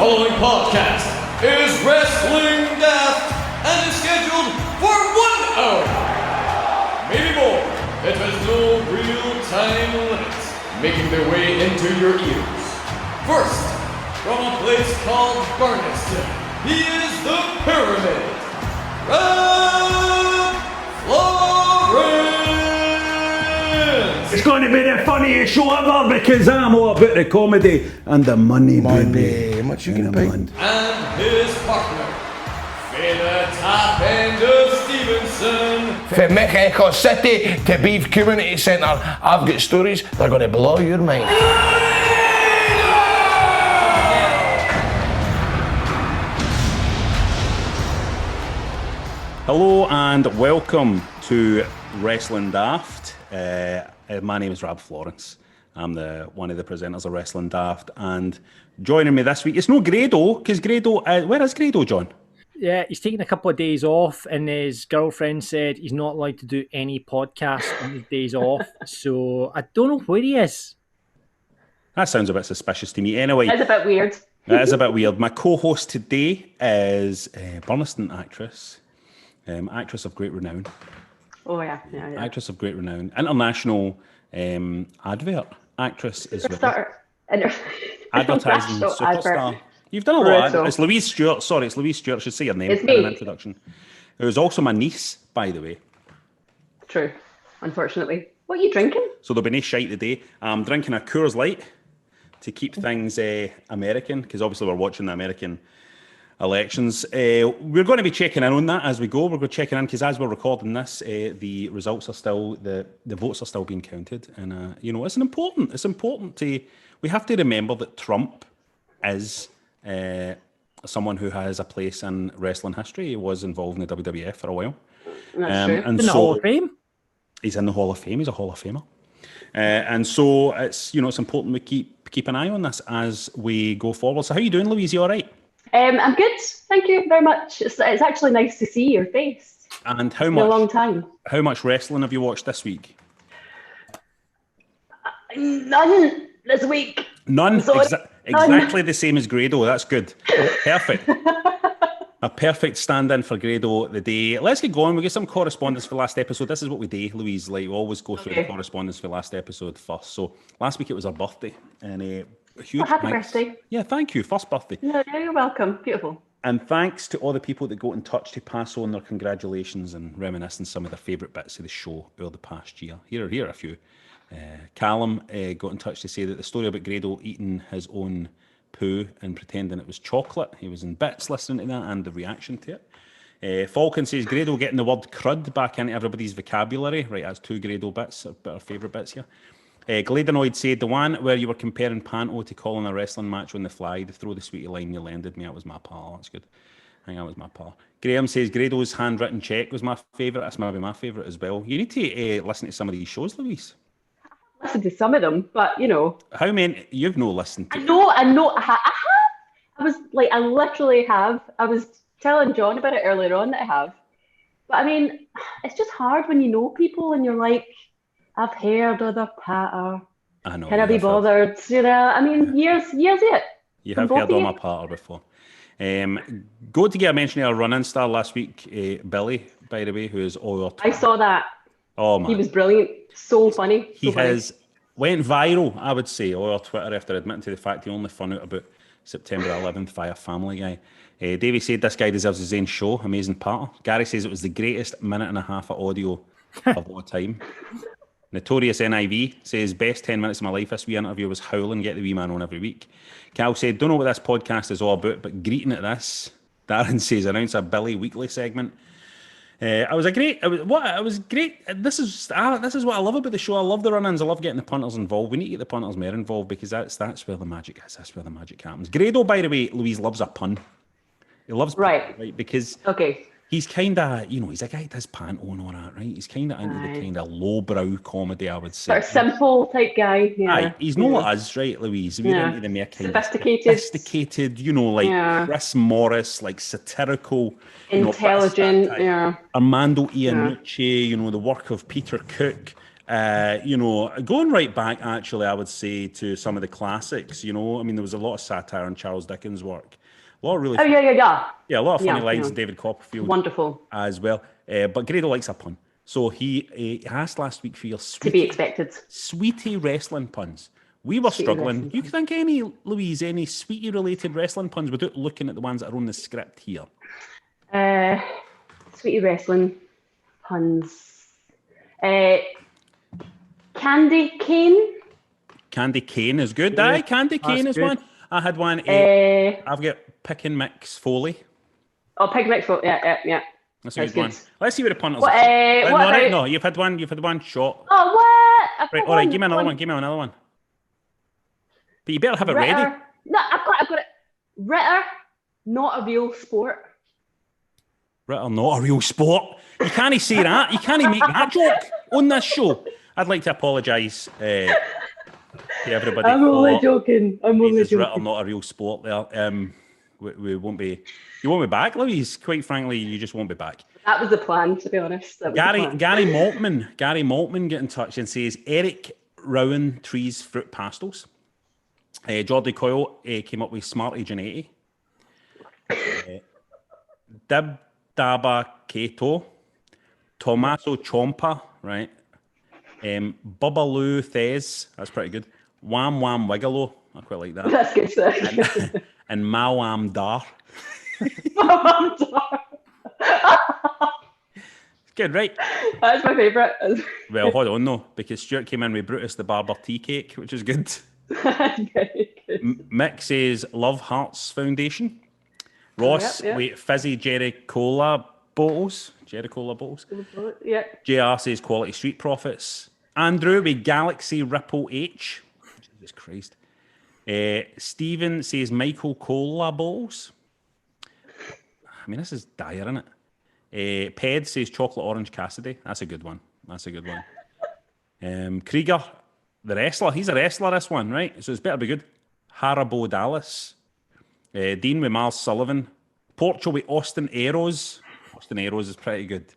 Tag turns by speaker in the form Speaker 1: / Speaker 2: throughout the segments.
Speaker 1: following podcast is Wrestling Daft and is scheduled for 1 hour. Maybe more. It has no real time limits, making their way into your ears. First, from a place called Burnistoun, he is the Pyramid.
Speaker 2: It's going to be the funniest show ever because I'm all about the comedy and the money, baby.
Speaker 3: How much you gonna pay?
Speaker 1: And his partner, the top end of Stevenson.
Speaker 3: From Mexico City to Beef Community Centre, I've got stories that are going to blow your mind.
Speaker 2: Hello and welcome to Wrestling Daft. My name is Rob Florence. I'm one of the presenters of Wrestling Daft, and joining me this week, it's no Grado, because Grado, where is Grado, John?
Speaker 4: Yeah, he's taking a couple of days off, and his girlfriend said he's not allowed to do any podcasts on his days off, so I don't know where he is.
Speaker 2: That sounds a bit suspicious to me. Anyway,
Speaker 5: That's a bit weird.
Speaker 2: That is a bit weird. My co-host today is Burnistoun actress of great renown.
Speaker 5: Oh, yeah.
Speaker 2: Actress of great renown. International advert actress as well. Advertising superstar. You've done a lot. It's Louise Stewart. Sorry, it's Louise Stewart. I should say your name in an introduction. It was also my niece, by the way.
Speaker 5: True, unfortunately. What are you drinking?
Speaker 2: So there'll be no shite today. I'm drinking a Coors Light to keep things American, because obviously we're watching the American elections. We're going to be checking in on that as we go. We're going to check in because as we're recording this, the results are still, the votes are still being counted. And, it's important we have to remember that Trump is someone who has a place in wrestling history. He was involved in the WWF for a while.
Speaker 5: That's true.
Speaker 4: In the Hall of Fame?
Speaker 2: He's in the Hall of Fame. He's a Hall of Famer. And so it's important we keep an eye on this as we go forward. So how are you doing, Louise? You all right?
Speaker 5: I'm good. Thank you very much. It's actually nice to see your face.
Speaker 2: And
Speaker 5: It's been a long time.
Speaker 2: How much wrestling have you watched this week?
Speaker 5: None this week.
Speaker 2: None?
Speaker 5: None.
Speaker 2: Exactly the same as Grado. That's good. Perfect. A perfect stand-in for Grado the day. Let's get going. We get some correspondence for last episode. This is what we do, Louise. Like, we always go through the correspondence for last episode first. So last week it was her birthday. And a huge
Speaker 5: happy birthday.
Speaker 2: Yeah, thank you. First birthday.
Speaker 5: No, you're welcome. Beautiful.
Speaker 2: And thanks to all the people that got in touch to pass on their congratulations and reminiscing some of their favourite bits of the show over the past year. Here are a few. Callum got in touch to say that the story about Grado eating his own poo and pretending it was chocolate. He was in bits listening to that and the reaction to it. Falcon says Grado getting the word crud back into everybody's vocabulary. Right, that's 2 Grado bits, our favourite bits here. Gladenoid said the one where you were comparing Panto to Colin a wrestling match on the fly, the throw the sweetie line you landed me. That was my pal. That's good. I think that was my pal. Graham says Grado's handwritten check was my favourite. That's maybe my favourite as well. You need to listen to some of these shows, Louise.
Speaker 5: Listen to some of them, but
Speaker 2: How many you've no listened to?
Speaker 5: I know. I have. I literally have. I was telling John about it earlier on that I have. But I mean, it's just hard when you know people and you're like, I've heard of the patter.
Speaker 2: I know.
Speaker 5: Can I be bothered? I mean, years it.
Speaker 2: You have heard of my patter before. Go to get a mention of our run-in star last week, Billy, by the way, who is all your
Speaker 5: I saw that.
Speaker 2: Oh man,
Speaker 5: he was brilliant. So funny.
Speaker 2: He went viral, I would say, all over Twitter after admitting to the fact he only found out about September 11th via Family Guy. Davey said this guy deserves his own show. Amazing part. Gary says it was the greatest minute and a half of audio of all time. Notorious NIV says best 10 minutes of my life. This wee interview was howling. Get the wee man on every week. Cal said don't know what this podcast is all about, but greeting at this. Darren says announce a Billy weekly segment. It was great. This is what I love about the show. I love the run-ins. I love getting the punters involved. We need to get the punters more involved because that's where the magic is. That's where the magic happens. Grado, by the way, Louise loves a pun. He loves
Speaker 5: right
Speaker 2: because he's kind of he's a guy that does Panto and all that, right? He's kind of into the kind of lowbrow comedy, I would say.
Speaker 5: Sort of simple type guy. Yeah.
Speaker 2: Aye, he's not like us, right, Louise? We're into the more kind
Speaker 5: sophisticated,
Speaker 2: Chris Morris, like satirical,
Speaker 5: intelligent,
Speaker 2: Armando Iannucci, the work of Peter Cook. You know, going right back, actually, I would say to some of the classics. You know, I mean, there was a lot of satire on Charles Dickens' work. A lot of really,
Speaker 5: Oh yeah.
Speaker 2: yeah, a lot of funny
Speaker 5: Yeah,
Speaker 2: lines.
Speaker 5: yeah.
Speaker 2: David Copperfield,
Speaker 5: Wonderful.
Speaker 2: as well. But Grado likes a pun, so he asked last week for your
Speaker 5: To be expected.
Speaker 2: sweetie wrestling puns. We were
Speaker 5: Sweetie
Speaker 2: struggling.
Speaker 5: wrestling
Speaker 2: You can think any, Louise, any sweetie related wrestling puns without looking at the ones that are on the script here.
Speaker 5: Sweetie wrestling puns. Candy cane.
Speaker 2: Candy cane is good. Aye, candy cane is
Speaker 4: good.
Speaker 2: one. I had one. I've got pick and mix Foley.
Speaker 5: Oh, pig mix. Yeah.
Speaker 2: That's a
Speaker 5: That's
Speaker 2: good one.
Speaker 5: good.
Speaker 2: Let's see what the punters
Speaker 5: What,
Speaker 2: are.
Speaker 5: what
Speaker 2: No, right,
Speaker 5: about-
Speaker 2: no, you've had one. You've had one shot.
Speaker 5: Oh, what? I've
Speaker 2: Right,
Speaker 5: got
Speaker 2: all right.
Speaker 5: one,
Speaker 2: Give me another
Speaker 5: one.
Speaker 2: one. Give me another one. But you better have it ready.
Speaker 5: Ritter. No, I've got it. Ritter, not a real sport.
Speaker 2: Ritter, not a real sport. You can't say that. You can't make that joke on this show. I'd like to apologise to everybody.
Speaker 5: I'm only
Speaker 2: for
Speaker 5: joking. I'm only
Speaker 2: Louise's Ritter,
Speaker 5: joking.
Speaker 2: not a real sport. There. We won't be. You won't be back, Louise. Quite frankly, you just won't be back.
Speaker 5: That was the plan, to be honest. That was the plan.
Speaker 2: Gary Maltman get in touch and says Eric Rowan Trees Fruit Pastels. Jordy Coyle came up with Smart Agent 80. Dib Daba Kato. Tommaso Chompa, right? Bubbaloo Thez, that's pretty good. Wham Wham Wigolo, I quite like that.
Speaker 5: That's good, sir.
Speaker 2: And Mawam Dar. Good, right?
Speaker 5: That's my favourite.
Speaker 2: Well, hold on though, because Stuart came in with Brutus the Barber tea cake, which is good.
Speaker 5: Very good.
Speaker 2: Mick says Love Hearts Foundation. Ross,
Speaker 5: Yep.
Speaker 2: wait, fizzy Jerry Cola bottles.
Speaker 5: Yeah.
Speaker 2: JR says Quality Street Profits. Andrew with Galaxy Ripple H. Jesus Christ. Stephen says Michael Cola bottles. I mean, this is dire, isn't it? Ped says Chocolate Orange Cassidy. That's a good one. Krieger, the wrestler. He's a wrestler, this one, right? So it's better be good. Haribo Dallas. Dean with Mars Sullivan. Portugal with Austin Aeros. Austin Aeros is pretty good.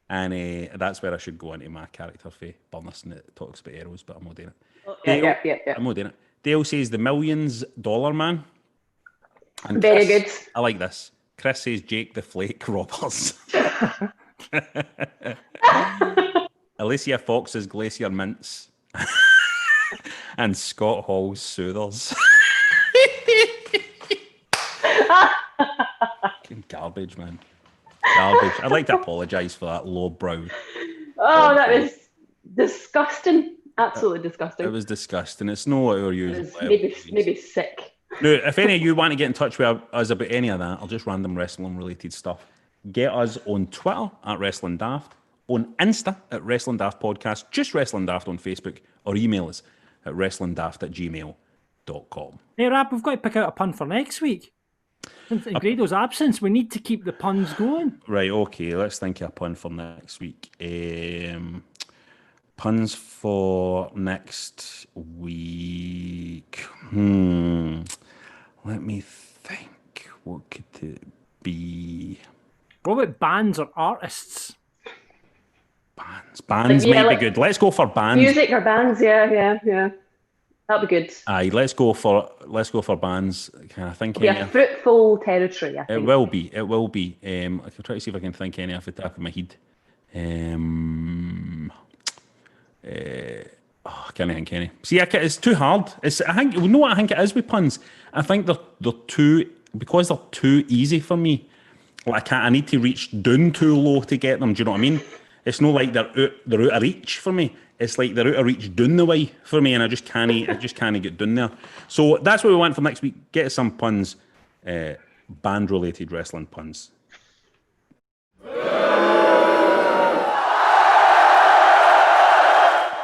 Speaker 2: And that's where I should go into my character for Burnistoun that talks about arrows, but I'm not doing it.
Speaker 5: Yeah.
Speaker 2: I'm not doing it. Dale says the $Millions Man. And
Speaker 5: Very
Speaker 2: Chris,
Speaker 5: good.
Speaker 2: I like this. Chris says Jake the Flake Robbers. Alicia Fox's Glacier Mints. And Scott Hall's Soothers. Fucking garbage, man. Garbage. I'd like to apologise for that lowbrow.
Speaker 5: Oh, that was disgusting. Absolutely disgusting.
Speaker 2: It was disgusting. It's no our
Speaker 5: It
Speaker 2: usual.
Speaker 5: was maybe sick.
Speaker 2: Now, if any of you want to get in touch with us about any of that, or just random wrestling related stuff, get us on Twitter at Wrestling Daft, on Insta at Wrestling Daft Podcast, just Wrestling Daft on Facebook, or email us at wrestlingdaft@gmail.com.
Speaker 4: Hey, Rab, we've got to pick out a pun for next week. In Grado's absence, we need to keep the puns going.
Speaker 2: Right, okay, let's think of a pun for next week. Puns for next week. Let me think. What could it be?
Speaker 4: What about bands or artists?
Speaker 2: Bands
Speaker 5: Yeah,
Speaker 2: might
Speaker 5: like
Speaker 2: be good. Let's go for bands.
Speaker 5: Music or bands, yeah. That'd be good.
Speaker 2: Aye, let's go for bands. Can I think
Speaker 5: Yeah,
Speaker 2: any?
Speaker 5: fruitful territory, I think.
Speaker 2: It will be. I can try to see if I can think any off the top of my head. I can't think any. See, it's too hard. I think you know what I think it is with puns. I think they're too easy for me. Like I need to reach down too low to get them. Do you know what I mean? It's not like they're out of reach for me. It's like they're out of reach down the way for me, and I just can't get down there. So that's what we want for next week. Get us some puns, band related wrestling puns.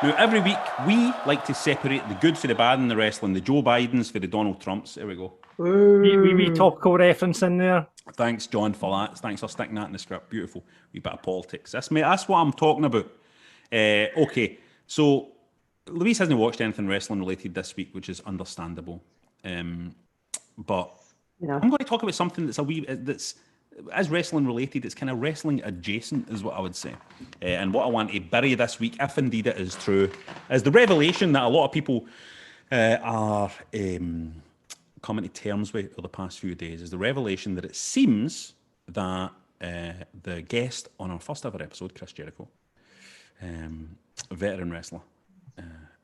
Speaker 2: Now, every week, we like to separate the good for the bad in the wrestling, the Joe Bidens for the Donald Trumps. There we go.
Speaker 4: Wee topical reference in there.
Speaker 2: Thanks, John, for that. Thanks for sticking that in the script. Beautiful. Wee bit of politics. That's what I'm talking about. Okay, so Louise hasn't watched anything wrestling related this week, which is understandable. But I'm going to talk about something that's as wrestling related, it's kind of wrestling adjacent, is what I would say. And what I want to bury this week, if indeed it is true, is the revelation that a lot of people are coming to terms with over the past few days, is the revelation that it seems that the guest on our first ever episode, Chris Jericho, veteran wrestler,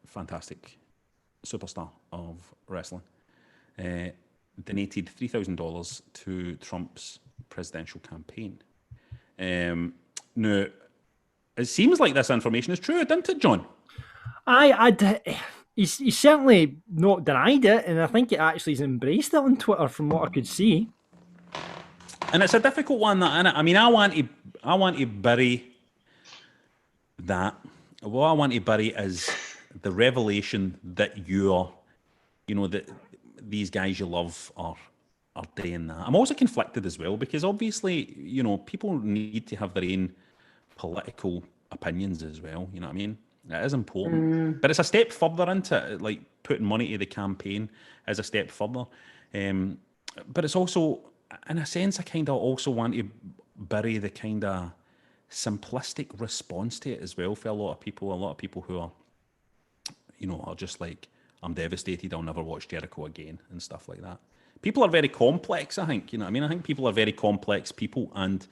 Speaker 2: fantastic superstar of wrestling, donated $3,000 to Trump's presidential campaign. Now, it seems like this information is true, doesn't it, John?
Speaker 4: He's certainly not denied it, and I think he actually has embraced it on Twitter from what I could see.
Speaker 2: And it's a difficult one, that, innit? I mean, I want to bury that. What I want to bury is the revelation that that these guys you love are doing that. I'm also conflicted as well, because obviously, people need to have their own political opinions as well. You know what I mean? It is important, but it's a step further into it. Like putting money to the campaign is a step further. But it's also, in a sense, I kind of also want to bury the kind of simplistic response to it as well for a lot of people. A lot of people who are, are just like, I'm devastated, I'll never watch Jericho again and stuff like that. People are very complex, I think. I think people are very complex people, and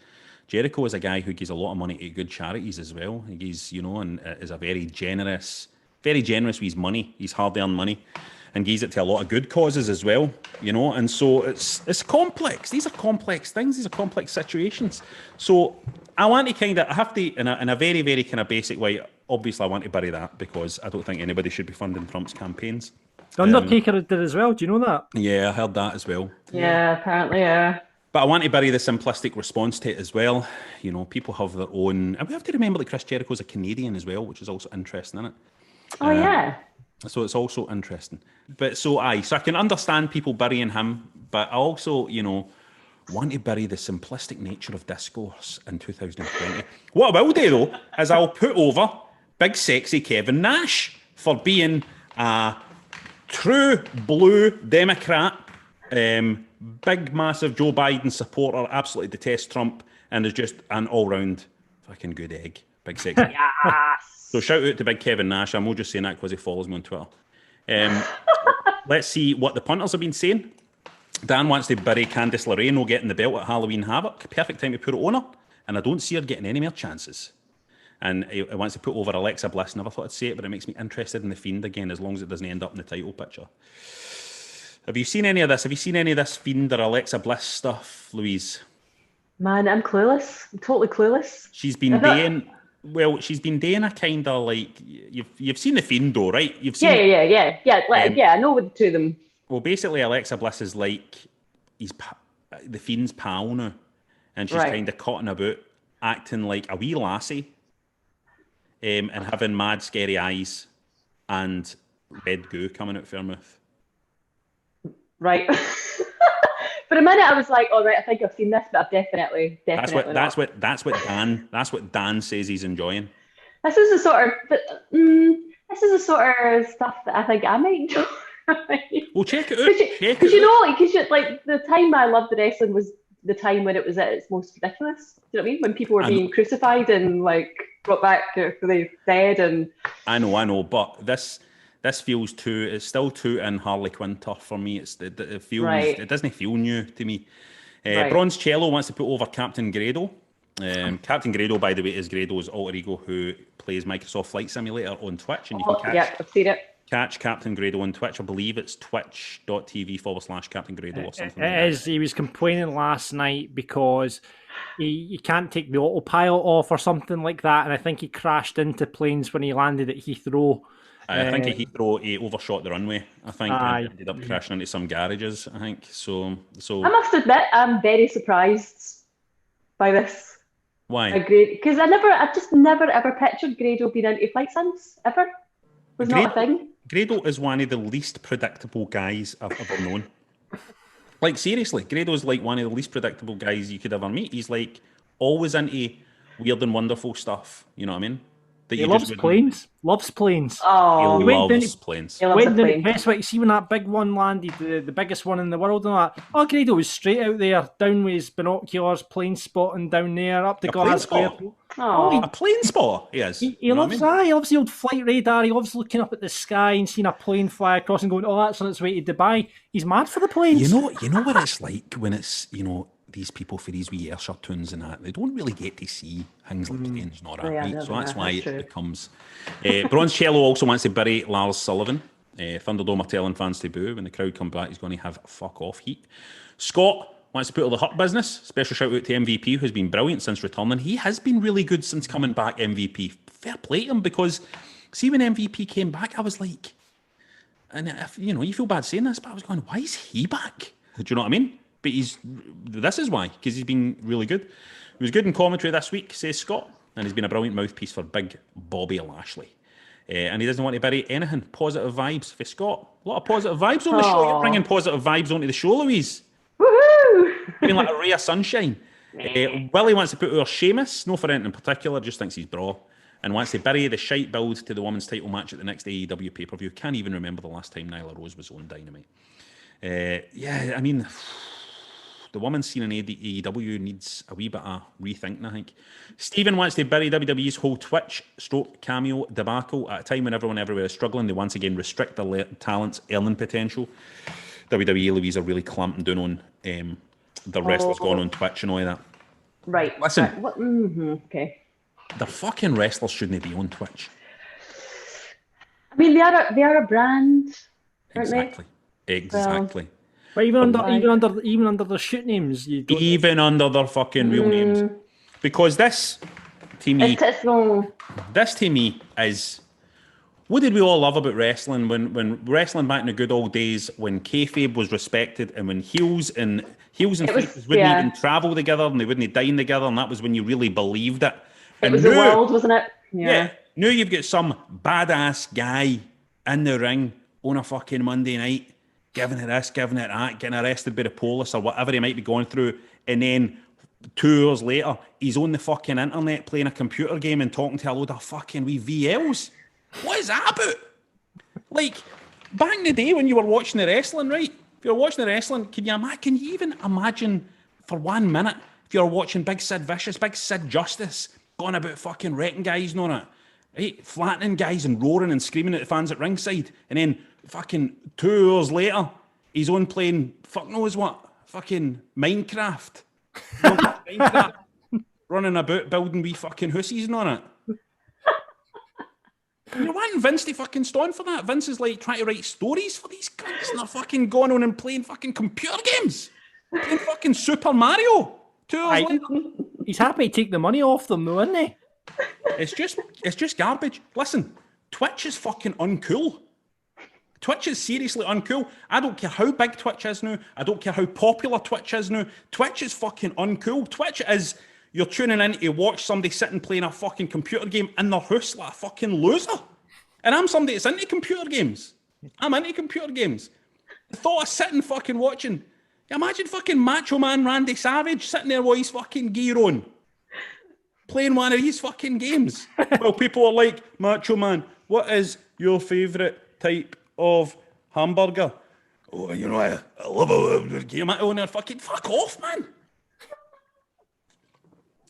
Speaker 2: Jericho is a guy who gives a lot of money to good charities as well. He gives, and is a very generous with his money, his hard-earned money, and gives it to a lot of good causes as well, and so it's complex. These are complex things. These are complex situations. So I want to I have to, in a very, very kind of basic way, obviously I want to bury that, because I don't think anybody should be funding Trump's campaigns.
Speaker 4: The Undertaker did as well. Do you know that?
Speaker 2: Yeah, I heard that as well.
Speaker 5: Yeah, apparently, yeah.
Speaker 2: But I want to bury the simplistic response to it as well. People have their own, and we have to remember that Chris Jericho's a Canadian as well, which is also interesting, isn't it?
Speaker 5: Oh, yeah.
Speaker 2: So it's also interesting. But so I can understand people burying him, but I also, want to bury the simplistic nature of discourse in 2020. What I will do, though, is I'll put over big sexy Kevin Nash for being a true blue Democrat, big massive Joe Biden supporter, absolutely detests Trump, and is just an all-round fucking good egg. Big sexy.
Speaker 5: Yes.
Speaker 2: So shout out to big Kevin Nash. I'm not just saying that because he follows me on Twitter. Let's see what the punters have been saying. Dan wants to bury Candice LeRae not getting the belt at Halloween Havoc. Perfect time to put it on her, and I don't see her getting any more chances. And he wants to put over Alexa Bliss. Never thought I'd say it, but it makes me interested in the Fiend again, as long as it doesn't end up in the title picture. Have you seen any of this? Have you seen any of this Fiend or Alexa Bliss stuff, Louise?
Speaker 5: Man, I'm clueless. I'm totally clueless.
Speaker 2: She's been doing a kind of like, you've seen the Fiend though, right? You've seen
Speaker 5: I know with the two of them.
Speaker 2: Well, basically, Alexa Bliss is like the Fiend's pal now, and she's kind of cutting about, acting like a wee lassie, and having mad scary eyes and red goo coming out of her mouth.
Speaker 5: Right. For a minute, I was like, "All right, I think I've seen this, but I've definitely
Speaker 2: That's
Speaker 5: not."
Speaker 2: what Dan says he's enjoying.
Speaker 5: This is the sort of stuff that I think I might enjoy.
Speaker 2: Well, check it out.
Speaker 5: Because the time I loved the wrestling was the time when it was at its most ridiculous. Do you know what I mean? When people were being crucified and brought back for the dead, and
Speaker 2: I know, but this feels it's still too in Harley Quinn turf for me. It feels It doesn't feel new to me. Bronze Cello wants to put over Captain Grado. Captain Grado, by the way, is Grado's alter ego who plays Microsoft Flight Simulator on Twitch, and you can catch.
Speaker 5: Yeah, I've seen it.
Speaker 2: Catch Captain Grado on Twitch. I believe it's twitch.tv/Captain Grado or something like
Speaker 4: that. It is. He was complaining last night because he can't take the autopilot off or something like that, and I think he crashed into planes when he landed at Heathrow.
Speaker 2: I think at Heathrow he overshot the runway, I think, and ended up crashing into some garages, I think. So
Speaker 5: I must admit, I'm very surprised by this.
Speaker 2: Why?
Speaker 5: Because I just never ever pictured Grado being into flight sims, ever. Was not a thing.
Speaker 2: Grado is one of the least predictable guys I've ever known. Like, seriously, Grado's like one of the least predictable guys you could ever meet. He's like always into weird and wonderful stuff, you know what I mean? that
Speaker 4: He
Speaker 2: you
Speaker 4: loves
Speaker 2: just wouldn't-
Speaker 4: planes. Loves planes.
Speaker 5: Oh,
Speaker 2: He
Speaker 4: went down
Speaker 2: loves
Speaker 4: to-
Speaker 2: planes.
Speaker 5: he loves
Speaker 4: Went
Speaker 5: a
Speaker 4: down to
Speaker 5: plane.
Speaker 4: Prestwick, see when that big one landed, the biggest one in the world and all that. Oh, Grado was straight out there, down with his binoculars, plane spotting down there, up to
Speaker 2: A plane
Speaker 4: Glasgow
Speaker 2: spot?
Speaker 4: Airport.
Speaker 5: Oh,
Speaker 2: A plane spotter, he is.
Speaker 4: He
Speaker 2: You know what
Speaker 4: loves
Speaker 2: I mean?
Speaker 4: that. He loves the old flight radar. He loves looking up at the sky and seeing a plane fly across and going, "Oh, that's on its way to Dubai." He's mad for the planes.
Speaker 2: You know what it's like when it's, these people for these wee Ayrshire tunes and that, they don't really get to see things like planes and all that,
Speaker 5: Yeah,
Speaker 2: right?
Speaker 5: that's
Speaker 2: So that's
Speaker 5: right,
Speaker 2: why
Speaker 5: that's
Speaker 2: it
Speaker 5: true.
Speaker 2: becomes... Bronze Cello also wants to bury Lars Sullivan. Thunderdome are telling fans to boo. When the crowd come back, he's going to have fuck off heat. Scott wants to put all the Hut business. Special shout out to MVP, who's been brilliant since returning. He has been really good since coming back, MVP. Fair play to him, because see, when MVP came back, I was like... And if, you feel bad saying this, but I was going, why is he back? Do you know what I mean? But this is why, because he's been really good. He was good in commentary this week, says Scott, and he's been a brilliant mouthpiece for big Bobby Lashley. And he doesn't want to bury anything. Positive vibes for Scott. A lot of positive vibes on the show. You're bringing positive vibes onto the show, Louise.
Speaker 5: woohoo!
Speaker 2: Feeling like a ray of sunshine. Willie wants to put over Sheamus, no for anything in particular, just thinks he's bra, and wants to bury the shite build to the women's title match at the next AEW pay-per-view. Can't even remember the last time Nyla Rose was on Dynamite. I mean, the women's scene in AEW needs a wee bit of rethinking, I think. Stephen wants to bury WWE's whole Twitch cameo debacle at a time when everyone everywhere is struggling. They once again restrict their talent's earning potential. WWE, Louise, are really clamping down on the wrestlers going on Twitch and all of that.
Speaker 5: Right.
Speaker 2: Listen.
Speaker 5: Right. What? Okay.
Speaker 2: The fucking wrestlers shouldn't be on Twitch.
Speaker 5: I mean, they are a brand, aren't
Speaker 2: Exactly.
Speaker 4: But even
Speaker 5: Right.
Speaker 4: under the shoot names, you don't.
Speaker 2: Even under their fucking real names. Because this, to me, this to me is, what did we all love about wrestling when wrestling back in the good old days, when kayfabe was respected, and when heels and faces wouldn't even travel together and they wouldn't dine together, and that was when you really believed it.
Speaker 5: It was the world, wasn't it?
Speaker 2: Yeah. Now you've got some badass guy in the ring on a fucking Monday night, giving it this, giving it that, getting arrested by the police or whatever he might be going through, and then 2 hours later, he's on the fucking internet playing a computer game and talking to a load of fucking wee VLs. What is that about? Like, back in the day when you were watching the wrestling, right? If you were watching the wrestling, can you even imagine for 1 minute if you were watching Big Sid Vicious, Big Sid Justice, going about fucking wrecking guys and all that, right? Flattening guys and roaring and screaming at the fans at ringside, and then fucking 2 hours later, he's on playing fuck knows what, fucking Minecraft. Minecraft, running about building wee fucking hussies and all that. You're wanting Vince to fucking stand for that. Vince is like trying to write stories for these cunts and they're fucking going on and playing fucking computer games. Playing fucking Super Mario. 2 hours later.
Speaker 4: He's happy to take the money off them, though, isn't he?
Speaker 2: It's just garbage. Listen, Twitch is fucking uncool. Twitch is seriously uncool. I don't care how big Twitch is now. I don't care how popular Twitch is now. Twitch is fucking uncool. Twitch is, you're tuning in to watch somebody sitting playing a fucking computer game in their house like a fucking loser. And I'm somebody that's into computer games. I'm into computer games. The thought of sitting fucking watching. Imagine fucking Macho Man Randy Savage sitting there with his fucking gear on, playing one of these fucking games. Well, people are like, Macho Man, what is your favourite type of hamburger? Oh, I love a game. Oh, no, fucking fuck off, man.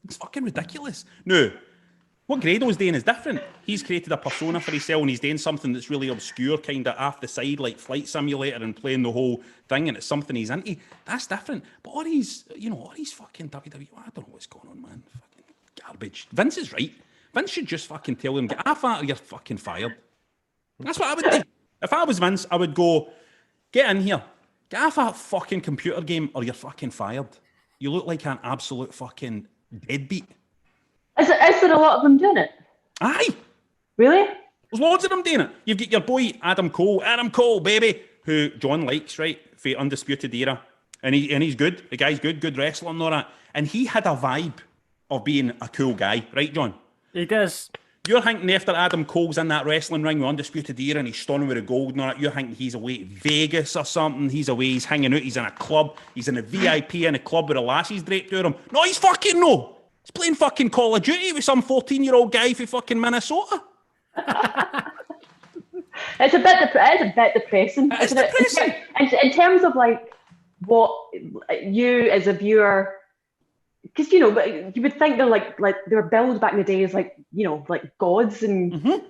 Speaker 2: It's fucking ridiculous. No, what Grado's doing is different. He's created a persona for himself and he's doing something that's really obscure, kind of off the side, like Flight Simulator and playing the whole thing, and it's something he's into. That's different. But all these fucking WWE, I don't know what's going on, man. Fucking garbage. Vince is right. Vince should just fucking tell him, get off that or you're fucking fired. That's what I would do. If I was Vince, I would go, get in here, get off that fucking computer game or you're fucking fired. You look like an absolute fucking deadbeat.
Speaker 5: Is there a lot of them doing it?
Speaker 2: Aye.
Speaker 5: Really?
Speaker 2: There's loads of them doing it. You've got your boy Adam Cole, baby, who John likes, right, for Undisputed Era. And he's good. The guy's good wrestler and all that. And he had a vibe of being a cool guy, right, John?
Speaker 4: He does.
Speaker 2: You're thinking after Adam Cole's in that wrestling ring with Undisputed Era and he's stunning with the gold and all that, you're thinking he's away at Vegas or something, he's away, he's hanging out, he's in a club, he's in a VIP in a club with the lassies draped to him. No, he's fucking no. He's playing fucking Call of Duty with some 14-year-old guy from fucking Minnesota.
Speaker 5: It's a bit depressing.
Speaker 2: It's
Speaker 5: isn't it?
Speaker 2: depressing.
Speaker 5: In terms of like what you as a viewer, because you would think they're like they were billed back in the day as like like gods and like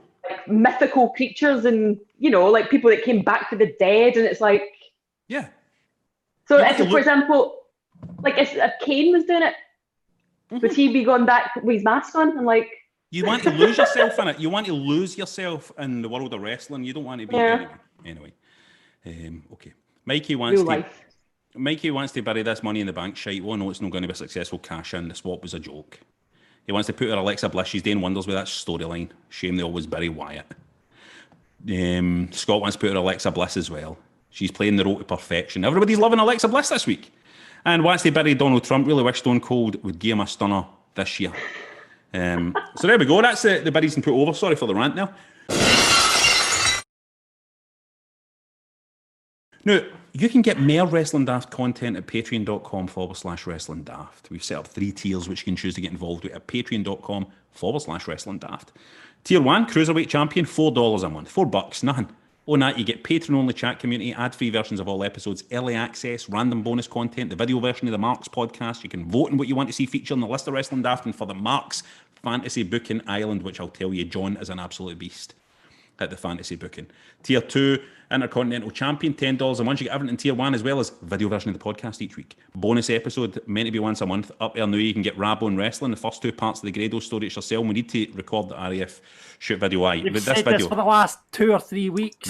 Speaker 5: mythical creatures and like people that came back from the dead, and it's like
Speaker 2: Yeah.
Speaker 5: So
Speaker 2: You
Speaker 5: if,
Speaker 2: want to
Speaker 5: for example, like if Kane was doing it, would he be going back with his mask on and like?
Speaker 2: You want to lose yourself in it. You want to lose yourself in the world of wrestling. You don't want to be anyway. Okay. Mikey wants to bury this Money in the Bank shite. Oh no, it's not going to be a successful cash in. The swap was a joke. He wants to put her Alexa Bliss. She's doing wonders with that storyline. Shame they always bury Wyatt. Scott wants to put her Alexa Bliss as well. She's playing the role to perfection. Everybody's loving Alexa Bliss this week. And wants to bury Donald Trump. Really wish Stone Cold would give him a stunner this year. So there we go. That's the buries and put over. Sorry for the rant now. Now, you can get more Wrestling Daft content at patreon.com/Wrestling Daft. We've set up 3 tiers which you can choose to get involved with at patreon.com/Wrestling Daft. Tier 1, Cruiserweight Champion, $4 a month. $4, nothing. On that, you get Patreon-only chat community, ad-free versions of all episodes, early access, random bonus content, the video version of the Marks podcast. You can vote on what you want to see featured on the list of Wrestling Daft, and for the Marks Fantasy Booking Island, which I'll tell you, John is an absolute beast at the fantasy booking. Tier 2, Intercontinental Champion, $10 a month. You get everything in Tier 1 as well as video version of the podcast each week. Bonus episode, meant to be once a month. Up there now, you can get Rabo and Wrestling, the first 2 parts of the Grado story. It's yourself. We need to record the RAF shoot video.
Speaker 4: You've said this for the last 2 or 3 weeks.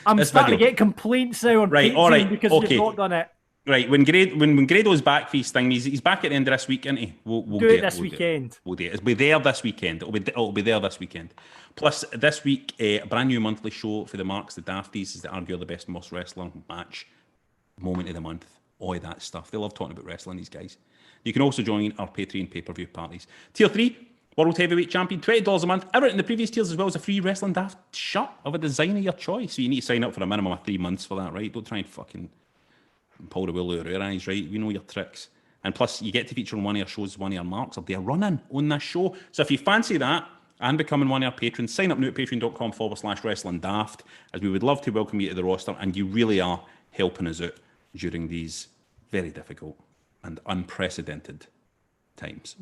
Speaker 4: I'm
Speaker 2: this
Speaker 4: starting
Speaker 2: video.
Speaker 4: to get complaints now on Patreon because you've not done it.
Speaker 2: Right, when Grado's back for his thing, he's back at the end of this week, isn't he? We'll
Speaker 4: do it this weekend.
Speaker 2: We'll do it. It'll be there this weekend. It'll be there this weekend. Plus, this week, a brand new monthly show for the Marks, the Dafties, is the Argue the Best and Most Wrestling match, moment of the month, all of that stuff. They love talking about wrestling, these guys. You can also join our Patreon pay-per-view parties. Tier 3, World Heavyweight Champion, $20 a month. Everything in the previous tiers as well as a free Wrestling Daft shirt of a design of your choice. So you need to sign up for a minimum of 3 months for that, right? Don't try and fucking pull the wool out of your eyes, right? We know your tricks. And plus, you get to feature on one of your shows, one of your Marks, or they're running on this show. So if you fancy that and becoming one of our patrons, sign up now at patreon.com/Wrestling Daft, as we would love to welcome you to the roster, and you really are helping us out during these very difficult and unprecedented times.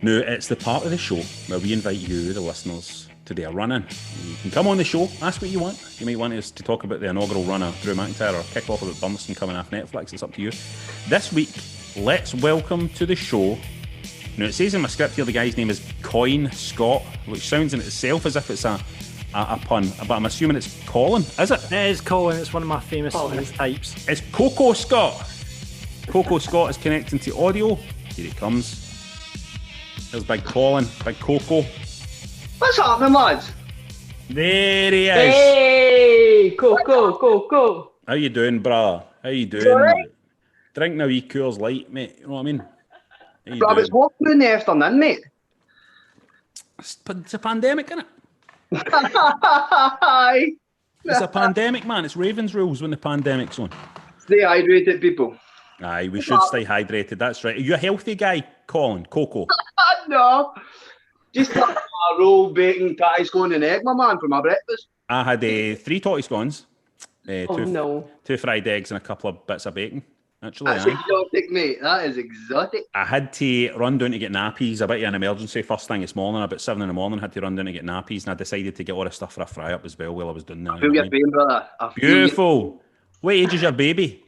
Speaker 2: Now, it's the part of the show where we invite you, the listeners, to do a run-in. You can come on the show, ask what you want. You might want us to talk about the inaugural run of Drew McIntyre or kick off about Burnistoun coming off Netflix. It's up to you. This week, let's welcome to the show. Now, it says in my script here the guy's name is Coin Scott, which sounds in itself as if it's a pun, but I'm assuming it's Colin, is it?
Speaker 4: It is Colin. It's one of my famous types.
Speaker 2: It's Coco Scott. Coco Scott is connecting to audio. Here he comes. There's Big Colin, Big Coco.
Speaker 6: What's happening, lads?
Speaker 2: There he is.
Speaker 5: Hey, Coco.
Speaker 2: How you doing, brother? How you doing?
Speaker 6: Right.
Speaker 2: Drinking a wee Coors Light, mate. You know what I mean? How you
Speaker 6: But
Speaker 2: doing?
Speaker 6: it's walking in the afternoon, mate.
Speaker 2: It's a pandemic, isn't it?
Speaker 6: Aye.
Speaker 2: It's a pandemic, man. It's Ravens rules when the pandemic's on.
Speaker 6: Stay hydrated, people.
Speaker 2: Aye, we should stay hydrated. That's right. Are you a healthy guy, Colin? Coco?
Speaker 6: No. Just a roll, bacon, patty, scone and egg, my man, for my breakfast.
Speaker 2: I had 3 totty scones,
Speaker 5: No.
Speaker 2: 2 fried eggs and a couple of bits of bacon. Actually,
Speaker 6: That's exotic, mate. That is exotic.
Speaker 2: I had to run down to get nappies. A bit of an emergency first thing this morning, about 7 in the morning. Had to run down to get nappies, and I decided to get all the stuff for a fry up as well while I was doing that.
Speaker 6: I feel your pain, brother.
Speaker 2: Beautiful. What age is your baby?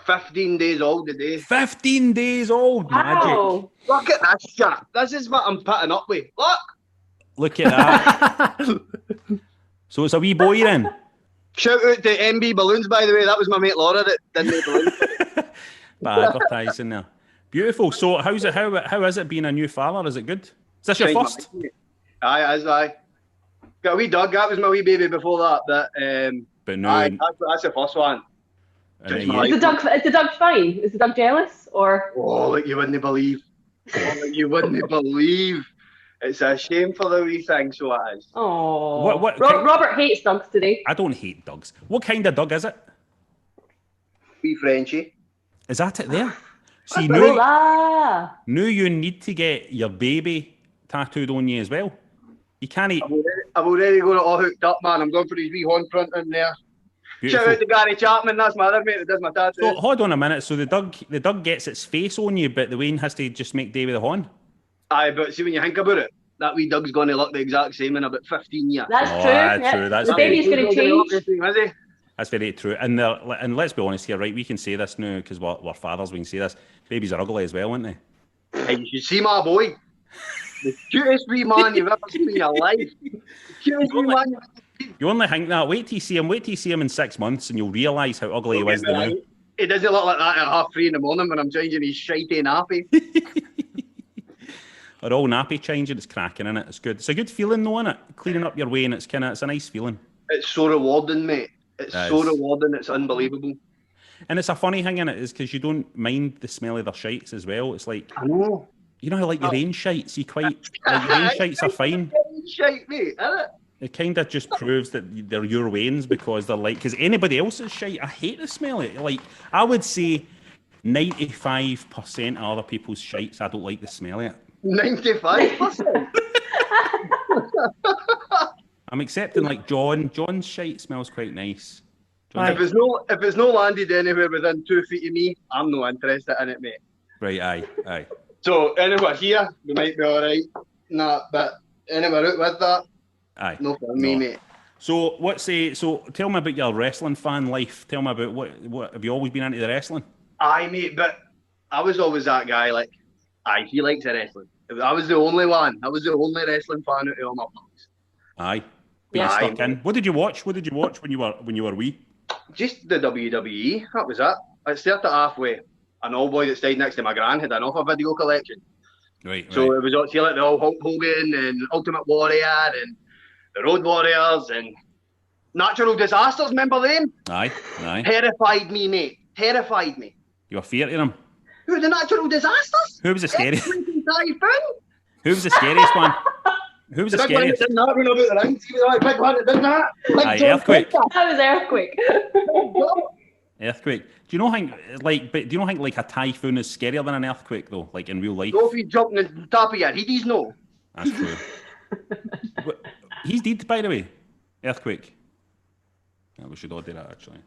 Speaker 6: 15 days old today.
Speaker 2: 15 days old. Magic.
Speaker 5: Wow.
Speaker 6: Look at this shit. This is what I'm putting up with.
Speaker 2: Look at that. So it's a wee boy then.
Speaker 6: Shout out to MB Balloons, by the way. That was my mate Laura that did the balloons.
Speaker 2: Bad advertising there. Beautiful. So how is it being a new father? Is it good? Is this your first?
Speaker 6: Aye, as I got a wee dog. That was my wee baby before that.
Speaker 2: But no.
Speaker 6: Aye, that's the first one.
Speaker 5: Is the dog fine? Is the dog jealous or?
Speaker 6: Oh, like you wouldn't believe. It's a shame for the wee thing, so it is.
Speaker 5: Oh.
Speaker 2: What
Speaker 5: Robert hates dogs today.
Speaker 2: I don't hate dogs. What kind of dog is it?
Speaker 6: Wee Frenchie.
Speaker 2: Is that it there? See,
Speaker 5: Hola!
Speaker 2: now you need to get your baby tattooed on you as well. You can't eat.
Speaker 6: I've already got it all hooked up, man. I'm going for his wee horn print in there.
Speaker 2: Beautiful.
Speaker 6: Shout out to Gary Chapman, that's my other mate that does my tattoos.
Speaker 2: So hold on a minute. So the dog gets its face on you, but the Wayne has to just make Davy the horn.
Speaker 6: Aye, but see when you think about it, that wee Doug's going to look the exact same in about 15 years.
Speaker 5: That's
Speaker 2: Oh,
Speaker 5: true.
Speaker 2: that's
Speaker 5: yeah.
Speaker 2: true, that's
Speaker 5: the
Speaker 2: true.
Speaker 5: baby's going to change.
Speaker 6: Is he?
Speaker 2: That's very true. And let's be honest here, right? We can say this now because we're fathers. We can say this. Babies are ugly as well, aren't they?
Speaker 6: Hey, you should see my boy. The cutest wee man you've ever seen in your life. The cutest wee man you've ever seen.
Speaker 2: You only think that. Wait till you see him. Wait till you see him in 6 months, and you'll realise how ugly he was now.
Speaker 6: He doesn't look like that at 3:30 in the morning when I'm changing his shitey nappy.
Speaker 2: Or all nappy changing, it's cracking in it. It's good. It's a good feeling though, isn't it? Cleaning up your way, and it's a nice feeling.
Speaker 6: It's so rewarding, mate. It's so rewarding. It's unbelievable.
Speaker 2: And it's a funny thing in it is because you don't mind the smell of their shites as well. It's like
Speaker 6: I know.
Speaker 2: you know how like your rain shites, you quite like your rain shites are fine.
Speaker 6: Shite, mate, isn't it?
Speaker 2: It kind of just proves that they're your Waynes because they're like because anybody else's shite, I hate the smell of it. Like I would say 95% of other people's shites, I don't like the smell of it.
Speaker 6: 95%.
Speaker 2: I'm accepting like John's shite smells quite nice.
Speaker 4: Aye.
Speaker 6: If it's no landed anywhere within 2 feet of me, I'm not interested in it, mate.
Speaker 2: Right, aye.
Speaker 6: So anywhere here, we might be all right. Nah, but anywhere out with that,
Speaker 2: Aye.
Speaker 6: no for me, mate.
Speaker 2: So so tell me about your wrestling fan life. Tell me about what have you always been into the wrestling?
Speaker 6: Aye, mate, but I was always that guy. Like, aye, he likes the wrestling. I was the only one. I was the only wrestling fan out of all my pals.
Speaker 2: Aye.
Speaker 5: Yeah.
Speaker 2: Being stuck in. What did you watch? What did you watch when you were wee?
Speaker 6: Just the WWE. That was it. I started halfway. An old boy that stayed next to my gran had an offer video collection.
Speaker 2: Right.
Speaker 6: So it was actually like the old Hulk Hogan and Ultimate Warrior and the Road Warriors and Natural Disasters. Remember them?
Speaker 2: Aye.
Speaker 6: Terrified me, mate. Terrified me.
Speaker 2: You were fear to them.
Speaker 6: Who, the Natural Disasters?
Speaker 2: Who was the scariest?
Speaker 6: Typhoon?
Speaker 2: Who was the scariest one? Who was the
Speaker 6: Big one that
Speaker 2: scariest?
Speaker 6: did that, run about the ring. See the big one that did that? Big
Speaker 2: Aye,
Speaker 6: John
Speaker 2: Earthquake.
Speaker 6: Cena.
Speaker 5: That was Earthquake.
Speaker 2: Earthquake. Do you not think like a typhoon is scarier than an earthquake though? Like in real life?
Speaker 6: Go if you jump on the top of your headies, no.
Speaker 2: That's true. He's dead, by the way. Earthquake. Yeah, we should all do that actually.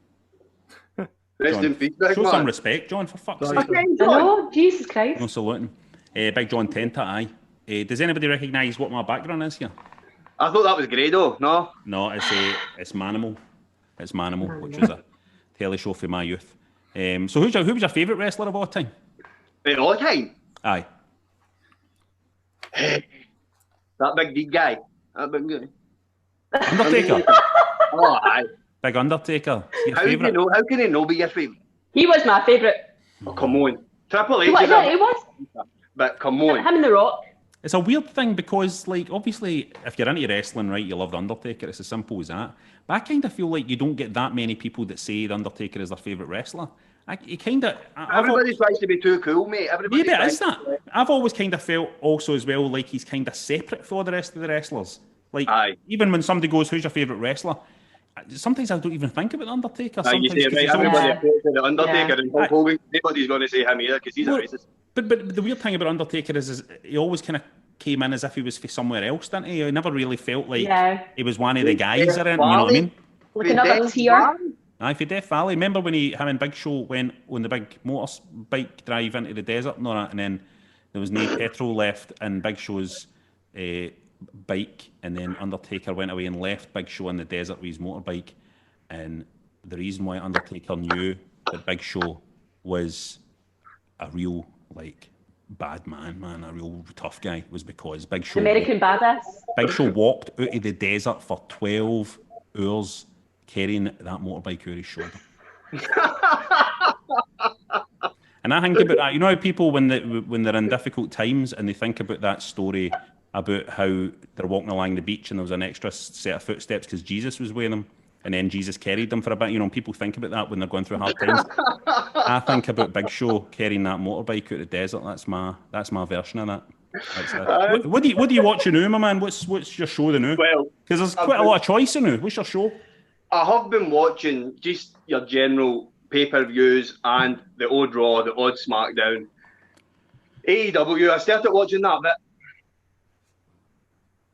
Speaker 6: Rest
Speaker 2: John,
Speaker 6: in peace, big
Speaker 2: show
Speaker 6: man.
Speaker 2: some respect, John, for fuck's
Speaker 6: Sorry.
Speaker 2: sake.
Speaker 5: I know, Jesus Christ.
Speaker 2: No saluting. Big John Tenta, aye. Does anybody recognise what my background is here?
Speaker 6: I thought that was Grado, no?
Speaker 2: No, it's Manimal. It's Manimal, which was a telly show for my youth. So who was your favourite wrestler of all time?
Speaker 6: Wait, all the time?
Speaker 2: Aye.
Speaker 6: That big D guy. That big guy.
Speaker 2: Undertaker.
Speaker 6: Oh, aye.
Speaker 2: Big Undertaker. Your
Speaker 6: How,
Speaker 2: favourite?
Speaker 6: how can he not be your favourite?
Speaker 5: He was my favourite.
Speaker 6: Oh, come on. Triple H
Speaker 5: He was,
Speaker 6: is
Speaker 5: yeah,
Speaker 6: a...
Speaker 5: he was.
Speaker 6: But come on.
Speaker 5: Him and The Rock.
Speaker 2: It's a weird thing because, like, obviously, if you're into wrestling, right, you love The Undertaker. It's as simple as that. But I kind of feel like you don't get that many people that say The Undertaker is their favourite wrestler. You kind of...
Speaker 6: Everybody tries to be too cool, mate. Everybody
Speaker 2: Maybe it
Speaker 6: tries
Speaker 2: is that. I've always kind of felt also as well like he's kind of separate for the rest of the wrestlers. Like,
Speaker 6: Aye.
Speaker 2: even when somebody goes, who's your favourite wrestler? Sometimes I don't even think about The Undertaker.
Speaker 6: Aye, you
Speaker 2: Sometimes
Speaker 6: say,
Speaker 2: 'cause
Speaker 6: right,
Speaker 2: he's always-
Speaker 6: everybody approaches The Undertaker and Hulk
Speaker 2: Aye.
Speaker 6: Hogan. Nobody's going to say him either because he's a
Speaker 2: Well,
Speaker 6: racist.
Speaker 2: But the weird thing about Undertaker is he always kind of came in as if he was for somewhere else, didn't he? He never really felt like he was one of the guys or anything, you know what I mean?
Speaker 5: Like another tier.
Speaker 2: Aye, for Death Valley. Remember when him and Big Show went on the big motorbike drive into the desert and all that, and then there was no petrol left in Big Show's bike, and then Undertaker went away and left Big Show in the desert with his motorbike. And the reason why Undertaker knew that Big Show was a real, like, bad man, a real tough guy, was because Big Show...
Speaker 5: American Badass.
Speaker 2: Big Show walked out of the desert for 12 hours carrying that motorbike over his shoulder. And I think about that. You know how people, when they're in difficult times and they think about that story about how they're walking along the beach and there was an extra set of footsteps because Jesus was with them, and then Jesus carried them for a bit. You know, people think about that when they're going through hard times. I think about Big Show carrying that motorbike out of the desert. That's my version of that. What do you watch now, my man? What's your show now?
Speaker 6: Well,
Speaker 2: Because there's quite a lot of choice in now. What's your show?
Speaker 6: I have been watching just your general pay-per-views and the odd Raw, the odd SmackDown. AEW, I started watching that bit.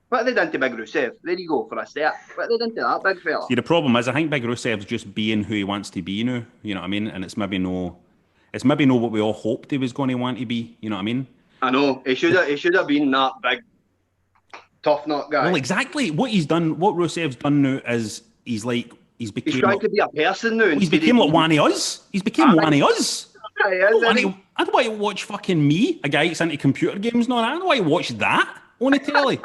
Speaker 6: What have they done to Big Rusev? There you go for a start. What have they done to that big fella?
Speaker 2: See, the problem is, I think Big Rusev's just being who he wants to be now. You know what I mean? And it's maybe no what we all hoped he was going to want to be. You know what I mean?
Speaker 6: I know. He should have been that big, tough nut guy.
Speaker 2: Well, exactly. What Rusev's done now is he's became.
Speaker 6: He's trying to be a person now.
Speaker 2: He's became like one of us. He's became one of us. I don't want to watch fucking me, a guy that's into computer games and all that. I don't want to watch that on the telly.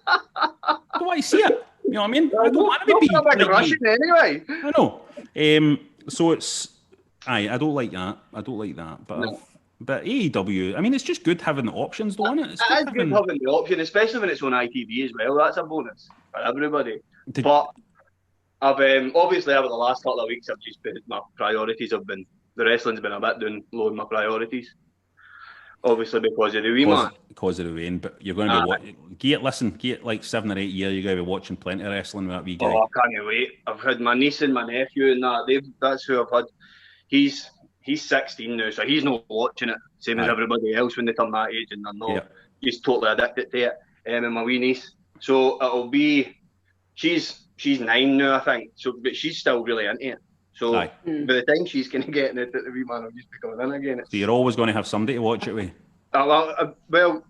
Speaker 2: I don't want to see it. You know what I mean? I don't want to be
Speaker 6: like Russian anyway.
Speaker 2: I know. So it's I don't like that. But
Speaker 6: No.
Speaker 2: but AEW, I mean, it's just good having the options, though, isn't it? It's
Speaker 6: It is good having the option, especially when it's on ITV as well. That's a bonus for everybody. But I've obviously over the last couple of weeks, I've just been my priorities have been the wrestling's been a bit down low in my priorities. Obviously because of the wee man.
Speaker 2: Because of the rain, but you're going to be watching. Get like 7 or 8 years. You're going to be watching plenty of wrestling with that wee guy.
Speaker 6: Oh, I can't wait! I've had my niece and my nephew and that. That's who I've had. He's 16 now, so he's not watching it. Same as everybody else when they turn that age, and they're not. He's totally addicted to it. And my wee niece. So it'll be. She's 9 now, I think. So, but she's still really into it. So by the time she's going to get in it, the wee man will just be coming in again.
Speaker 2: So you're always going to have somebody to watch it with.
Speaker 6: Well,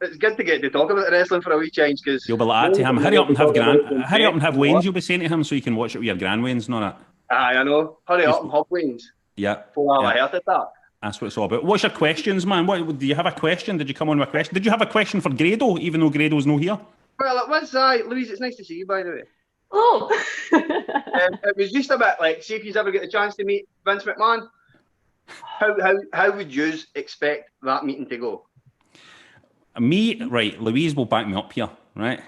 Speaker 6: it's good to get to talk about the wrestling for a wee change because
Speaker 2: you'll be like that to him. Hurry up and have Wayne's. You'll be saying to him so you can watch it with your grand Wayne's and all that.
Speaker 6: Aye, I know. Hurry up and have Wayne's.
Speaker 2: Yeah.
Speaker 6: I heard of that.
Speaker 2: That's what it's all about. What's your questions, man? What do you have a question? Did you come on with a question? Did you have a question for Grado, even though Grado's not here?
Speaker 6: Well, it was Louise. It's nice to see you, by the way.
Speaker 5: Oh.
Speaker 6: It was just a bit like, see if you ever get the chance to meet Vince McMahon. How would you expect that meeting to go?
Speaker 2: Right, Louise will back me up here, right?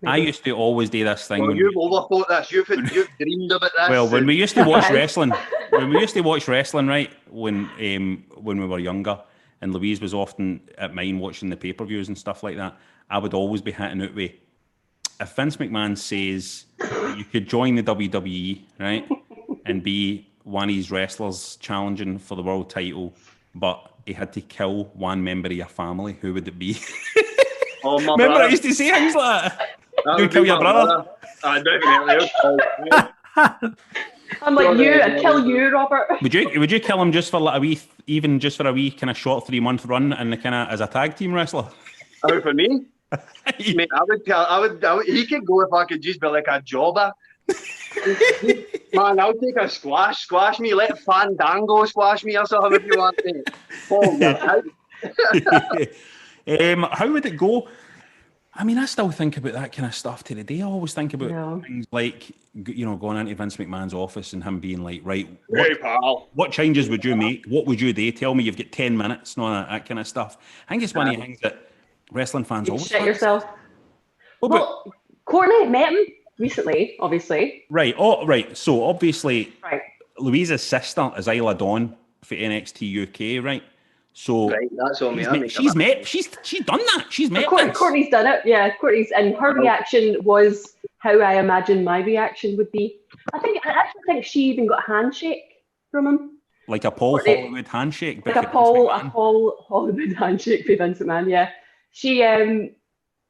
Speaker 2: I used to always do this thing.
Speaker 6: Well, you've overthought this. You've dreamed about this.
Speaker 2: Well, when we used to watch wrestling, right, when we were younger, and Louise was often at mine watching the pay-per-views and stuff like that, I would always be hitting out with, if Vince McMahon says that you could join the WWE, right, and be one of his wrestlers challenging for the world title, but he had to kill one member of your family, who would it be?
Speaker 6: Oh, my
Speaker 2: Remember
Speaker 6: brother.
Speaker 2: I used to say things like that? You'd kill your brother?
Speaker 6: I definitely.
Speaker 5: I'm like you, I'd kill you, Robert.
Speaker 2: Would you kill him just for like a wee kind of short 3-month run and the kind of as a tag team wrestler?
Speaker 6: Oh, for me? Mate, I would. He could go if I could just be like a jobber. Man, I'll take a squash me. Let Fandango squash me or something if you want to. Oh,
Speaker 2: how would it go? I mean, I still think about that kind of stuff to the day. I always think about things like, going into Vince McMahon's office and him being like, right, what changes would you make? What would you do? Tell me you've got 10 minutes and all that kind of stuff. I think it's one of the things that wrestling fans always
Speaker 5: shit yourself.
Speaker 2: Well,
Speaker 5: Courtney met him recently, obviously.
Speaker 2: Right. Oh, right. So obviously, Louise's sister is Isla Dawn for NXT UK, right? So
Speaker 6: that's all me.
Speaker 2: She's done that. She's met.
Speaker 5: Courtney's done it. Yeah, Courtney's, and her reaction was how I imagine my reaction would be. I actually think she even got a handshake from him.
Speaker 2: Like a Paul Hollywood handshake.
Speaker 5: Like a Paul Hollywood handshake for Vince McMahon. Yeah, she. I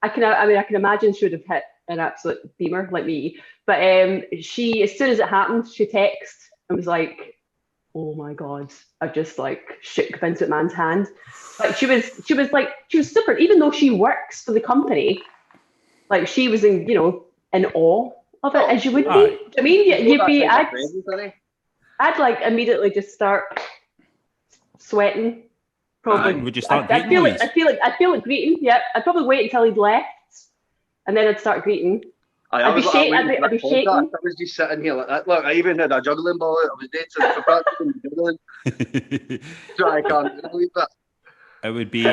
Speaker 5: can imagine she would have hit an absolute beamer like me. But she, as soon as it happened, she texted and was like, "Oh my God, I've just like shook Vince McMahon's hand." Like she was super, even though she works for the company, like she was in awe of it, as you would be. I mean, I'd like immediately just start sweating. Probably.
Speaker 2: Would you start
Speaker 5: I'd feel like greeting. Yeah, I'd probably wait until he'd left, and then I'd start greeting. I'd be shaking.
Speaker 6: I was just sitting here like that. Look, I even had a juggling ball out. I was dead since practicing juggling. So I can't believe that. It would
Speaker 2: be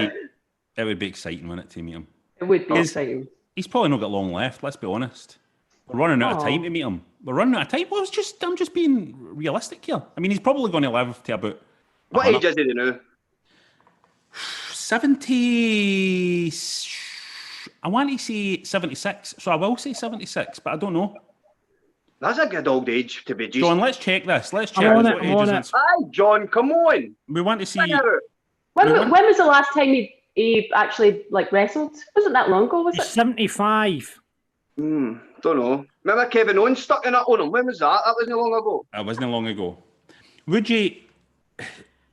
Speaker 2: exciting, wouldn't it, to meet him?
Speaker 5: It would be exciting.
Speaker 2: He's probably not got long left. Let's be honest. We're running out of time to meet him. We're running out of time. Well, I'm just being realistic here. I mean, he's probably going to live to about.
Speaker 6: What age is he now?
Speaker 2: 70. I want to say 76, so I will say 76, but I don't know.
Speaker 6: That's a good old age to be just...
Speaker 2: John, let's check this. Let's check
Speaker 4: I'm on
Speaker 2: this.
Speaker 4: it,
Speaker 2: What
Speaker 4: I'm
Speaker 2: age
Speaker 4: on
Speaker 2: is
Speaker 4: it.
Speaker 2: this?
Speaker 6: Aye, John, come on.
Speaker 2: We want to see.
Speaker 6: Bring it out.
Speaker 5: When was the last time he actually like wrestled? Wasn't that long ago, was
Speaker 4: He's
Speaker 5: it?
Speaker 4: 75.
Speaker 6: Don't know. Remember Kevin Owens stuck in it on him? When was that? That wasn't long ago.
Speaker 2: It wasn't long ago. Would you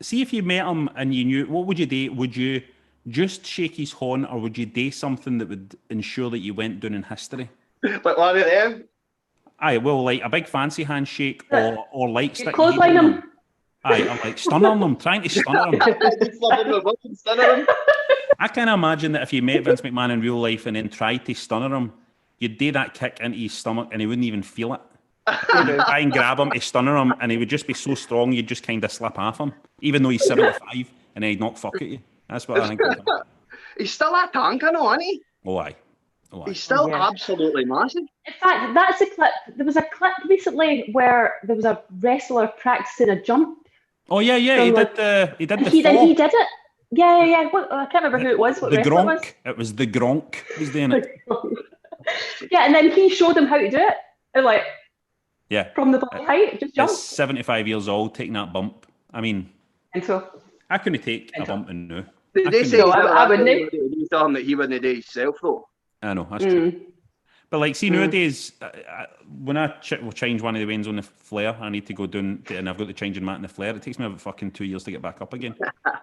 Speaker 2: see if you met him and you knew what would you do? Would you just shake his horn, or would you do something that would ensure that you went down in history?
Speaker 6: Like one of them.
Speaker 2: Aye, well, like a big fancy handshake, or like
Speaker 5: You clothesline him.
Speaker 2: Aye, or like stunning them, trying to stun them. I can't imagine that if you met Vince McMahon in real life and then tried to stun him, you'd do that kick into his stomach and he wouldn't even feel it. You'd try and grab him to stun him, and he would just be so strong you'd just kind of slip off him, even though he's 75, and then he'd knock fuck at you. That's what I think.
Speaker 6: He's still a tank, I know, isn't he?
Speaker 2: Oh, aye. Oh, aye.
Speaker 6: He's still absolutely massive.
Speaker 5: In fact, that's a clip. There was a clip recently where there was a wrestler practicing a jump.
Speaker 2: Oh, yeah. He did the
Speaker 5: He
Speaker 2: fall.
Speaker 5: did it. Yeah. What, I can't remember who it was. What
Speaker 2: The
Speaker 5: wrestler it was.
Speaker 2: Gronk. It was the Gronk who's doing it.
Speaker 5: Yeah, and then he showed him how to do it. And like
Speaker 2: Yeah.
Speaker 5: from the body height, just jump.
Speaker 2: He's 75 years old, taking that bump. I mean,
Speaker 5: And so
Speaker 2: I couldn't take a bump in now.
Speaker 6: They say
Speaker 5: No, I wouldn't.
Speaker 6: They tell him that he wouldn't do himself, though.
Speaker 2: I know, that's true. But like, see, nowadays, when I will change one of the wains on the flare, I need to go down, and I've got the changing mat in the flare. It takes me about fucking 2 years to get back up again.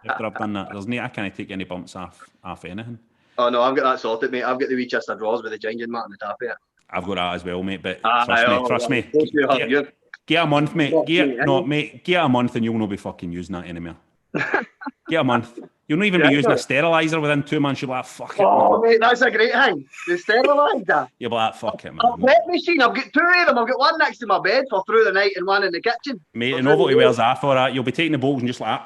Speaker 2: After I've done that, I can't take any bumps off anything.
Speaker 6: Oh, no, I've got that sorted, mate. I've got the wee chest of drawers with the changing mat on the top of it.
Speaker 2: I've got that as well, mate. But
Speaker 6: Of
Speaker 2: trust me.
Speaker 6: course you have, you're-
Speaker 2: Get a month, mate. Get a month, and you'll not be fucking using that anymore. Get a month. You'll not even be using a steriliser within 2 months. You'll be like, fuck it.
Speaker 6: Oh,
Speaker 2: Man.
Speaker 6: mate, that's a great thing. The steriliser.
Speaker 2: You'll be like, fuck it,
Speaker 6: A
Speaker 2: man.
Speaker 6: wet machine. I've got 2 of them. I've got one next to my bed for through the night and one in the kitchen.
Speaker 2: Mate, the novelty wears that for that. You'll be taking the balls and just like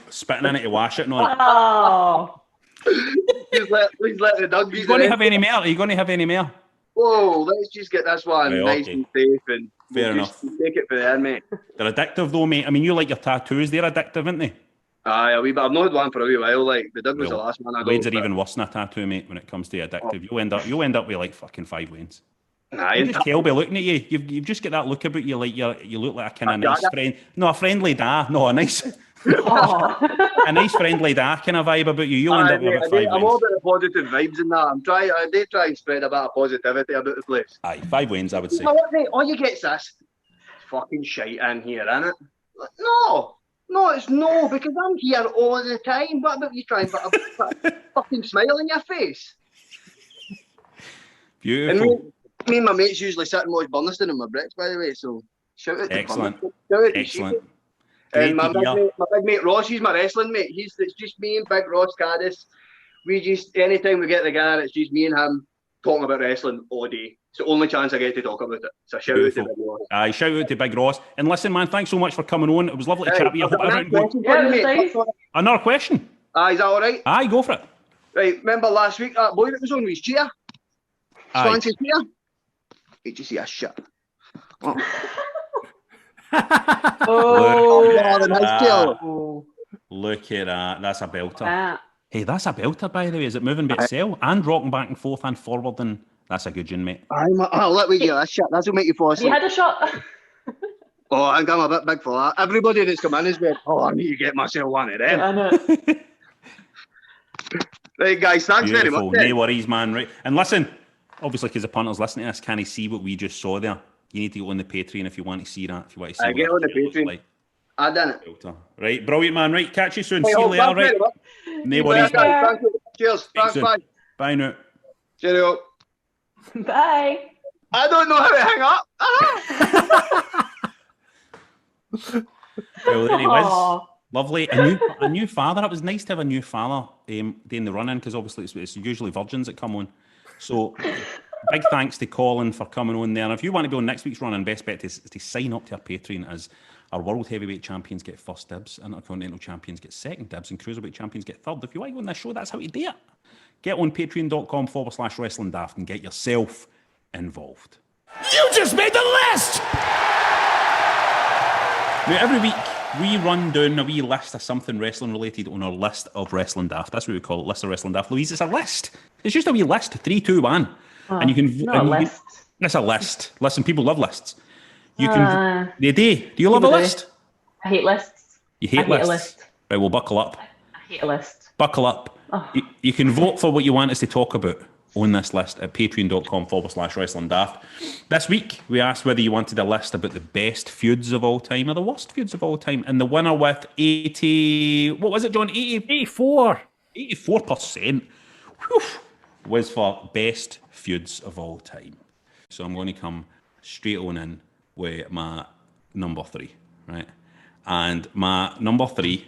Speaker 2: spitting in it to wash it and all that.
Speaker 5: oh,
Speaker 6: Please let the dog
Speaker 2: Are you
Speaker 6: eat
Speaker 2: going to
Speaker 6: the
Speaker 2: have any more? Are you going to have any more?
Speaker 6: Whoa, let's just get this one
Speaker 2: Right,
Speaker 6: nice
Speaker 2: okay.
Speaker 6: and safe and
Speaker 2: Fair
Speaker 6: we'll just
Speaker 2: enough.
Speaker 6: take it for the end, mate.
Speaker 2: They're addictive though, mate. I mean, you like your tattoos. They're addictive, aren't they?
Speaker 6: Aye, a wee bit. I've not had one for a wee while. Like the dog was
Speaker 2: Well,
Speaker 6: the last one I got.
Speaker 2: Wains are
Speaker 6: but-
Speaker 2: even worse than a tattoo, mate, when it comes to addictive. You'll end up with like fucking 5 Wains.
Speaker 6: Aye,
Speaker 2: You just tell by looking at you. You've just got that look about you, like you look like a kind of nice friend. No, a friendly da. No, a nice friendly da kind of vibe about you. You'll end up with about 5
Speaker 6: I'm all
Speaker 2: Wains.
Speaker 6: about the positive vibes and that. I do try and spread a bit of positivity about the place.
Speaker 2: Aye, 5 Wains, I would
Speaker 6: You
Speaker 2: say.
Speaker 6: know what, mate? All you get's this fucking shite in here, innit? Like, no, it's no, because I'm here all the time. What about you trying to put a fucking smile on your face? And
Speaker 2: Beautiful.
Speaker 6: me and my mates usually sit and watch Burnistoun in my bricks, by the way, so shout out to
Speaker 2: Excellent.
Speaker 6: Burnistoun. Shout out to
Speaker 2: Excellent.
Speaker 6: Sheehy.
Speaker 2: Great
Speaker 6: And my
Speaker 2: to hear.
Speaker 6: big mate Ross, he's my wrestling mate. It's just me and Big Ross Caddis. We just, anytime we get together, it's just me and him talking about wrestling all day. It's the only chance I get to talk about it. So shout out to
Speaker 2: Beautiful.
Speaker 6: Big Ross.
Speaker 2: Aye, shout out to Big Ross. And listen, man, thanks so much for coming on. It was lovely to chat with you. I hope everything goes.
Speaker 5: Yeah, it was nice.
Speaker 2: Another question?
Speaker 6: Aye, is that all right?
Speaker 2: Aye, go for it.
Speaker 6: Right, remember last week that boy that was on with his cheer?
Speaker 2: Aye.
Speaker 6: Swansea's cheer? Did you see a shit? Oh,
Speaker 5: oh,
Speaker 6: nice cheer.
Speaker 5: oh.
Speaker 2: Look at that. That's a belter.
Speaker 5: Ah.
Speaker 2: Hey, that's a belter, by the way. Is it moving bit sell and rocking back and forth and forward? And that's a good one, mate.
Speaker 6: I'll let me get that shit. That's what make you fall
Speaker 5: You
Speaker 6: asleep.
Speaker 5: had a shot.
Speaker 6: Oh, I think I'm a bit big for that. Everybody that's come in has been, I need to get myself one of them.
Speaker 5: I know.
Speaker 6: Right, guys, thanks very
Speaker 2: Beautiful.
Speaker 6: much.
Speaker 2: No worries, man. Right. And listen, obviously, because the punters listening to this, can he see what we just saw there? You need to go on the Patreon if you want to see that. If you want to see
Speaker 6: I
Speaker 2: what
Speaker 6: get
Speaker 2: that
Speaker 6: on the
Speaker 2: shit looks
Speaker 6: Patreon.
Speaker 2: like.
Speaker 6: I done it.
Speaker 2: Belter. Right, brilliant, man. Right, catch you soon.
Speaker 6: Hey,
Speaker 2: See you
Speaker 6: oh,
Speaker 2: later,
Speaker 6: thanks
Speaker 2: right?
Speaker 6: very much.
Speaker 2: No worries, man.
Speaker 5: Yeah.
Speaker 6: Thank you. Cheers. Thanks,
Speaker 2: soon.
Speaker 6: bye.
Speaker 2: Bye now.
Speaker 6: Cheerio.
Speaker 5: Bye.
Speaker 6: I don't know how to hang up. Ah.
Speaker 2: Well, there he was.
Speaker 5: Aw.
Speaker 2: Lovely. A new father. It was nice to have a new father doing the run-in, because obviously it's usually virgins that come on. So big thanks to Colin for coming on there. And if you want to be on next week's run-in, best bet is to sign up to our Patreon, as our World Heavyweight Champions get first dibs, Intercontinental Champions get second dibs, and Cruiserweight Champions get third. If you want to go on this show, that's how you do it. Get on patreon.com/wrestling daft and get yourself involved.
Speaker 3: You just made the list!
Speaker 2: Now, every week we run down a wee list of something wrestling related on our list of Wrestling Daft. That's what we call it, list of Wrestling Daft. Louise, it's a list. It's just a wee list, 3, 2, 1. And you can.
Speaker 5: Not a list.
Speaker 2: It's a list. Listen, people love lists. You can. Do you love a
Speaker 5: people do.
Speaker 2: list?
Speaker 5: I hate lists.
Speaker 2: You hate
Speaker 5: I hate
Speaker 2: lists?
Speaker 5: a list.
Speaker 2: Right, well, buckle up.
Speaker 5: I hate a list.
Speaker 2: Buckle up.
Speaker 5: Oh.
Speaker 2: You can vote for what you want us to talk about on this list at patreon.com/wrestling daft. This week, we asked whether you wanted a list about the best feuds of all time or the worst feuds of all time. And the winner with 80... What was it, John?
Speaker 4: 84.
Speaker 2: 84% was for best feuds of all time. So I'm going to come straight on in with my number 3, right? And my number 3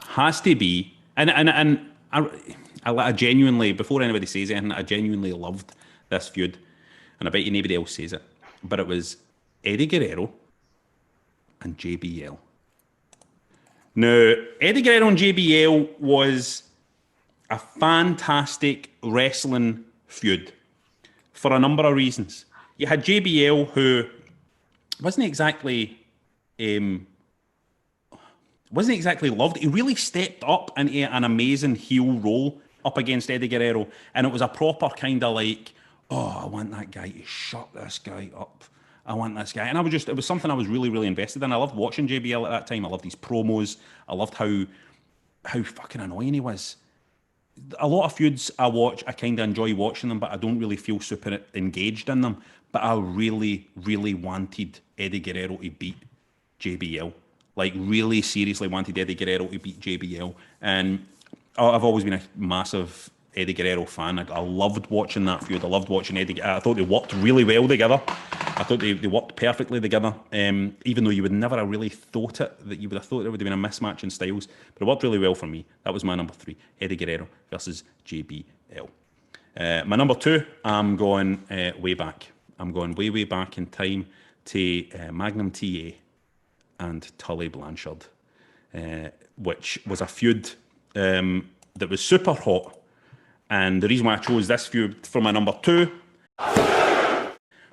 Speaker 2: has to be, and I genuinely, before anybody says anything, I genuinely loved this feud, and I bet you nobody else says it, but it was Eddie Guerrero and JBL. Now, Eddie Guerrero and JBL was a fantastic wrestling feud for a number of reasons. You had JBL, who wasn't exactly loved. He really stepped up into an amazing heel role up against Eddie Guerrero, and it was a proper kind of like, oh, I want that guy to shut this guy up. I want this guy. And it was something I was really, really invested in. I loved watching JBL at that time. I loved his promos. I loved how fucking annoying he was. A lot of feuds I watch, I kind of enjoy watching them, but I don't really feel super engaged in them. But I really, really wanted Eddie Guerrero to beat JBL. Like, really seriously wanted Eddie Guerrero to beat JBL. And I've always been a massive Eddie Guerrero fan. I loved watching that feud. I loved watching Eddie. I thought they worked really well together. I thought they worked perfectly together. Even though you would never have really thought it, that you would have thought there would have been a mismatch in styles. But it worked really well for me. That was my number 3, Eddie Guerrero versus JBL. My number 2, I'm going way back. I'm going way, way back in time to Magnum TA and Tully Blanchard, which was a feud that was super hot. And the reason why I chose this feud for my number 2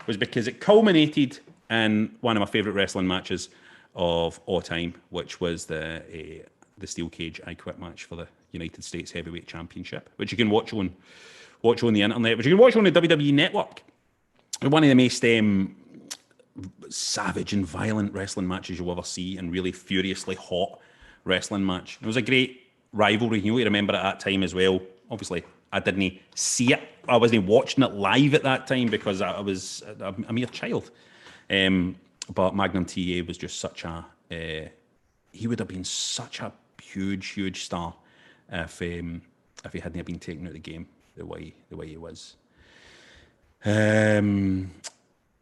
Speaker 2: was because it culminated in one of my favourite wrestling matches of all time, which was the Steel Cage I Quit match for the United States Heavyweight Championship, which you can watch on the internet, which you can watch on the WWE Network. One of the most savage and violent wrestling matches you'll ever see, and really furiously hot wrestling match. It was a great rivalry. You know, you remember at that time as well. Obviously, I didn't see it. I wasn't watching it live at that time because I was a mere child. But Magnum TA was just such a... he would have been such a huge, huge star if he hadn't been taken out of the game the way he was. And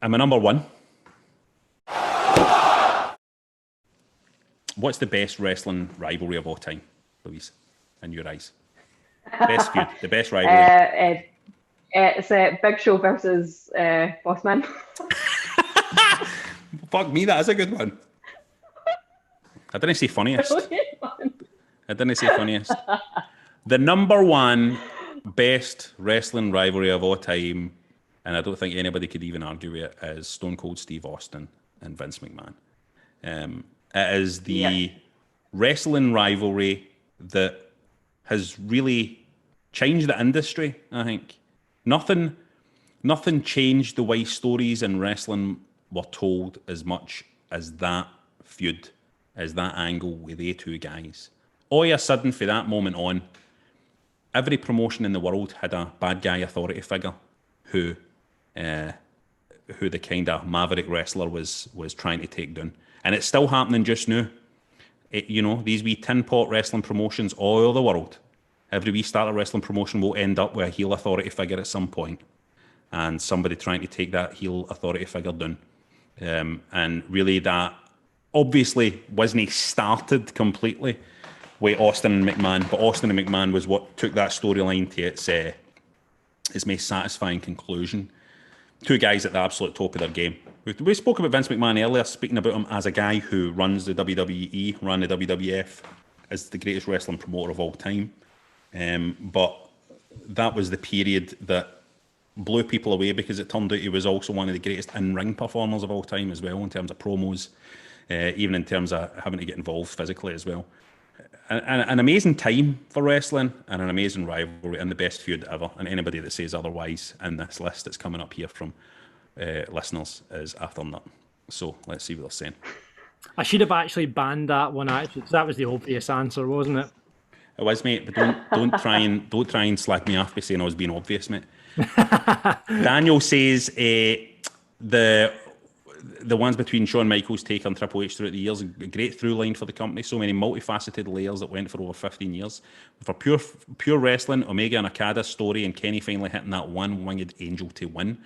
Speaker 2: my number 1. What's the best wrestling rivalry of all time, Louise, in your eyes? Best feud, the best rivalry.
Speaker 5: It's Big Show versus Bossman.
Speaker 2: Fuck me, that is a good one. I didn't say funniest. I didn't say funniest. The number 1 best wrestling rivalry of all time, and I don't think anybody could even argue with it, is Stone Cold Steve Austin and Vince McMahon. It is the wrestling rivalry that has really changed the industry, I think. Nothing changed the way stories in wrestling were told as much as that feud, as that angle with the two guys. All of a sudden, for that moment on, every promotion in the world had a bad guy authority figure who the kind of maverick wrestler was trying to take down. And it's still happening just now. These wee tin pot wrestling promotions all over the world, every wee start of wrestling promotion will end up with a heel authority figure at some point, and somebody trying to take that heel authority figure down. And really, that obviously wasn't started completely with Austin and McMahon, but Austin and McMahon was what took that storyline to its most satisfying conclusion. Two guys at the absolute top of their game. We spoke about Vince McMahon earlier, speaking about him as a guy who runs the WWE, ran the WWF, as the greatest wrestling promoter of all time. But that was the period that blew people away, because it turned out he was also one of the greatest in-ring performers of all time as well, in terms of promos, even in terms of having to get involved physically as well. An amazing time for wrestling, and an amazing rivalry, and the best feud ever. And anybody that says otherwise in this list that's coming up here from listeners is after nothing. So let's see what they're saying.
Speaker 4: I should have actually banned that one actually, because that was the obvious answer, wasn't it?
Speaker 2: It was, mate, but don't try and slack me off by saying I was being obvious, mate. Daniel says the ones between Shawn Michaels, Taker and Triple H throughout the years, a great through line for the company. So many multifaceted layers that went for over 15 years. For pure wrestling, Omega and Okada's story and Kenny finally hitting that one winged angel to win.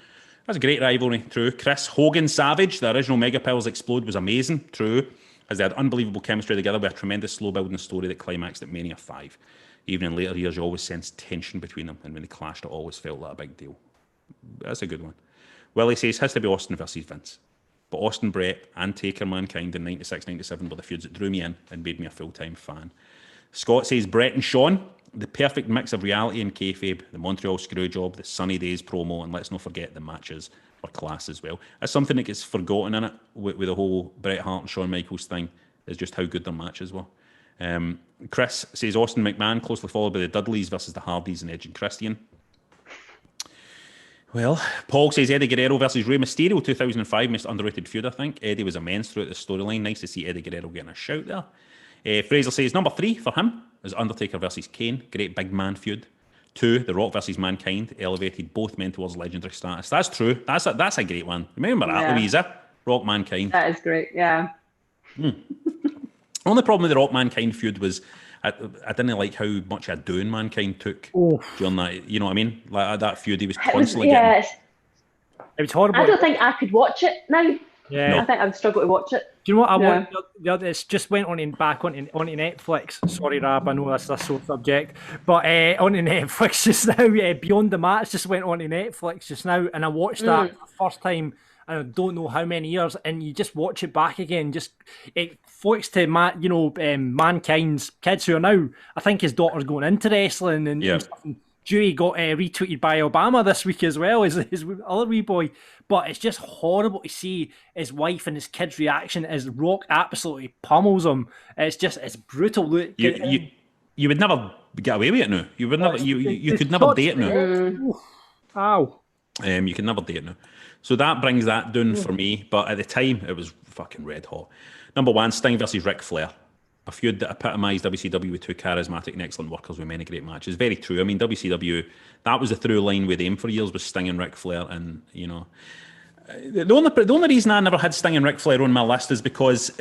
Speaker 2: That's a great rivalry, true. Chris, Hogan Savage, the original Mega Powers Explode was amazing, true. As they had unbelievable chemistry together with a tremendous slow building story that climaxed at Mania 5. Even in later years, you always sensed tension between them, and when they clashed, it always felt like a big deal. That's a good one. Willie says, has to be Austin versus Vince. But Austin, Brett, and Taker Mankind in 96, 97 were the feuds that drew me in and made me a full-time fan. Scott says, Brett and Shawn, the perfect mix of reality and kayfabe, the Montreal Screwjob, the Sunny Days promo, and let's not forget the matches were class as well. That's something that gets forgotten in it with the whole Bret Hart and Shawn Michaels thing, is just how good their matches were. Chris says Austin McMahon, closely followed by the Dudleys versus the Hardys and Edge and Christian. Well, Paul says Eddie Guerrero versus Rey Mysterio, 2005, most underrated feud, I think. Eddie was immense throughout the storyline. Nice to see Eddie Guerrero getting a shout there. Fraser says number 3 for him is Undertaker versus Kane. Great big man feud. 2, The Rock versus Mankind. Elevated both men towards legendary status. That's true. That's a great one. Remember that, Louisa? Rock Mankind.
Speaker 5: That is great, yeah.
Speaker 2: Only problem with the Rock Mankind feud was I didn't like how much a doing Mankind took during that. You know what I mean? Like that feud, he was constantly getting.
Speaker 4: It was horrible.
Speaker 5: I don't think I could watch it now.
Speaker 4: Yeah,
Speaker 5: I think I would struggle to watch it.
Speaker 4: Do you know what I want? It's just went back onto Netflix. Sorry, Rab, I know that's a sore subject, but onto Netflix just now. Beyond the Mats just went onto Netflix just now, and I watched that for the first time. I don't know how many years, and you just watch it back again. Just it floats to Mankind's kids who are now. I think his daughter's going into wrestling, and stuff. And Dewey got retweeted by Obama this week as well as his other wee boy. But it's just horrible to see his wife and his kids' reaction as Rock absolutely pummels him. It's brutal. Look,
Speaker 2: you would never get away with it now. You would never. You could never date now.
Speaker 4: Ow.
Speaker 2: You can never date now. So that brings that down for me. But at the time, it was fucking red hot. Number 1, Sting versus Ric Flair. A feud that epitomised WCW with 2 charismatic and excellent workers with many great matches. Very true. I mean, WCW, that was the through line with them for years, was Sting and Ric Flair. And, you know, the only reason I never had Sting and Ric Flair on my list is because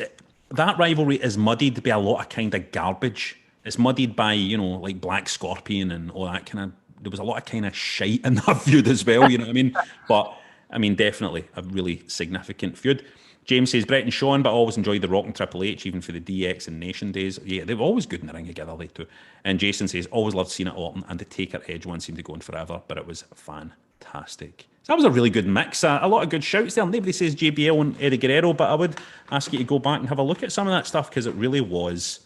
Speaker 2: that rivalry is muddied by a lot of kind of garbage. It's muddied by, you know, like Black Scorpion and all that kind of. There was a lot of kind of shite in that feud as well, you know what I mean? But, I mean, definitely a really significant feud. James says Brett and Shawn, but I always enjoyed The Rock and Triple H, even for the DX and Nation days. Yeah, they were always good in the ring together, they two. And Jason says, always loved Cena Orton, and the Taker Edge one seemed to go on forever, but it was fantastic. So that was a really good mix. A lot of good shouts there. Nobody says JBL and Eddie Guerrero, but I would ask you to go back and have a look at some of that stuff, because it really was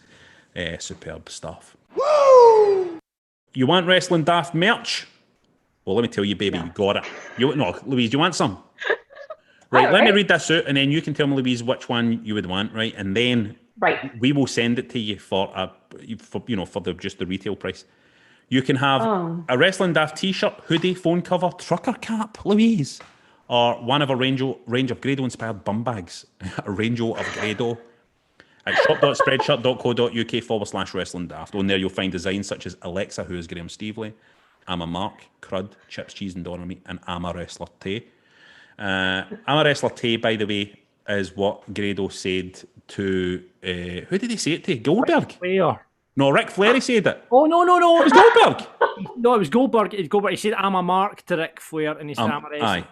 Speaker 2: superb stuff. Woo! You want Wrestling Daft merch? Well, let me tell you, baby, you got it. Louise, do you want some? Right, let me read this out, and then you can tell me, Louise, which one you would want, right? And then we will send it to you for just the retail price. You can have a Wrestling Daft t-shirt, hoodie, phone cover, trucker cap, Louise, or one of a range of Grado-inspired bum bags, a range of Grado. At shop.spreadshirt.co.uk/Wrestling Daft. On there you'll find designs such as Alexa, who is Graham Stevely, I'm a Mark, Crud, Chips, Cheese and Doner Meat, and I'm a Wrestler Tay. I'm a Wrestler Tay, by the way, is what Grado said to, who did he say it to? Goldberg?
Speaker 4: Flair.
Speaker 2: No, Ric Flair, he said it.
Speaker 4: Oh, no.
Speaker 2: It was Goldberg.
Speaker 4: No, it was Goldberg. He said, I'm a Mark to Ric Flair, and he said, I'm a Wrestler.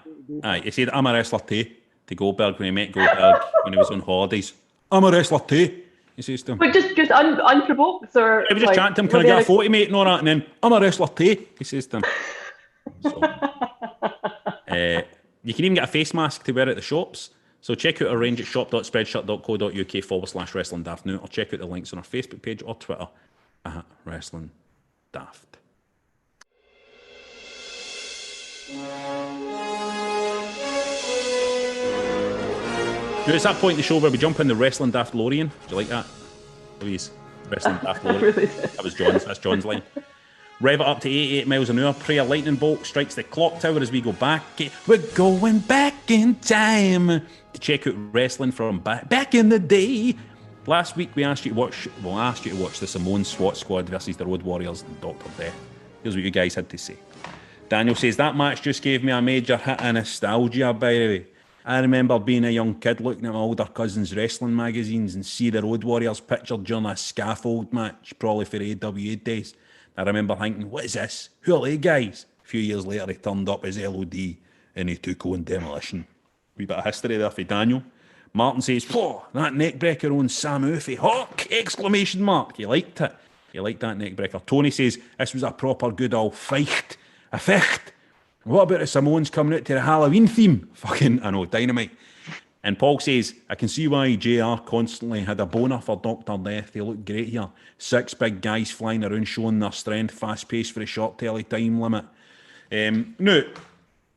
Speaker 2: Aye. He said, I'm a Wrestler Tay to Goldberg when he met Goldberg when he was on holidays. I'm a Wrestler Tay. He says to him.
Speaker 5: But just unprovoked, or
Speaker 2: he was just chatting to him, can I get a photo, mate, and all that, and then, I'm a Wrestler Tay, he says to him. So, you can even get a face mask to wear at the shops. So check out our range at shop.spreadshirt.co.uk/Wrestling Daft now, or check out the links on our Facebook page or Twitter at Wrestling Daft. It's that point in the show where we jump in the Wrestling Daft Lorian. Do you like that, Louise? Wrestling Daft Lorian. That was John's. That's John's line. Rev it up to 88 miles an hour. Pray a lightning bolt strikes the clock tower as we go back. We're going back in time to check out wrestling from back in the day. Last week we asked you to watch. Well, I asked you to watch the Samoan SWAT Squad versus the Road Warriors and Dr. Death. Here's what you guys had to say. Daniel says that match just gave me a major hit of nostalgia. By the way, I remember being a young kid looking at my older cousin's wrestling magazines and see the Road Warriors pictured during a scaffold match, probably for AWA days. I remember thinking, what is this? Who are they guys? A few years later, he turned up as LOD and he took on Demolition. Wee bit of history there for Daniel. Martin says, "Whoa, that neckbreaker on Sam Uffy. Hawk! Exclamation mark. He liked it. He liked that neckbreaker." Tony says, "This was a proper good old fight. A ficht. What about the Samoans coming out to the Halloween theme?" Fucking, I know, dynamite. And Paul says, "I can see why JR constantly had a boner for Dr. Death. They look great here. 6 big guys flying around showing their strength, fast pace for a short telly time limit." Now,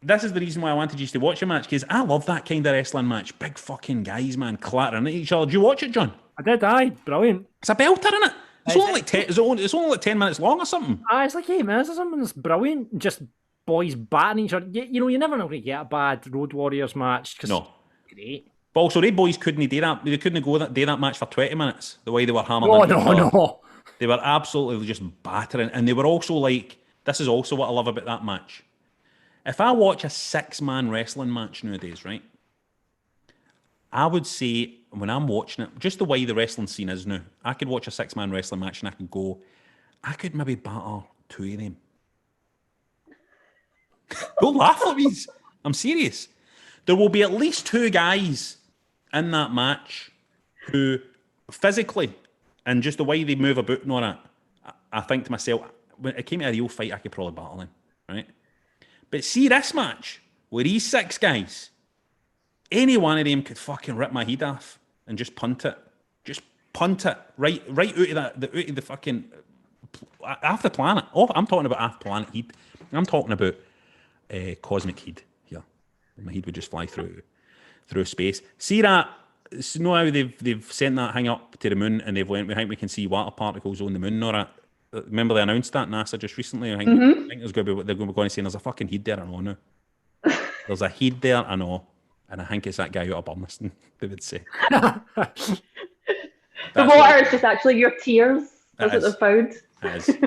Speaker 2: this is the reason why I wanted you to watch a match, because I love that kind of wrestling match. Big fucking guys, man, clattering at each other. Did you watch it, John?
Speaker 4: I did, aye. Brilliant.
Speaker 2: It's a belter, isn't it? It's only like 10 minutes long or something.
Speaker 4: It's like 8 minutes or something. It's brilliant. Just boys batting each other. You know, you never know when you get a bad Road Warriors match.
Speaker 2: No.
Speaker 4: Great.
Speaker 2: But also, they boys couldn't do that. They couldn't do that match for 20 minutes, the way they were hammering.
Speaker 4: Oh, no.
Speaker 2: They were absolutely just battering. And they were also like, this is also what I love about that match. If I watch a 6-man wrestling match nowadays, right, I would say when I'm watching it, just the way the wrestling scene is now, I could watch a 6-man wrestling match and I could go, I could maybe batter 2 of them. Don't laugh at me. I'm serious. There will be at least 2 guys in that match who physically and just the way they move about and all that, I think to myself, when it came to a real fight, I could probably battle them, right? But see this match, where these 6 guys, any one of them could fucking rip my head off and just punt it. Just punt it right out of the fucking off the planet. Oh, I'm talking about off planet heat. I'm talking about cosmic heat here. My head would just fly through space. See that? So know how they've sent that thing up to the moon and they've went, we think we can see water particles on the moon or that. Remember they announced that NASA just recently? I think there's going to be what they're going to say. There's a fucking head there, I know now. There's a head there, I know. And I think it's that guy out of Burnistoun, they would say.
Speaker 5: The water is just actually your tears. That's what they've found.
Speaker 2: It is.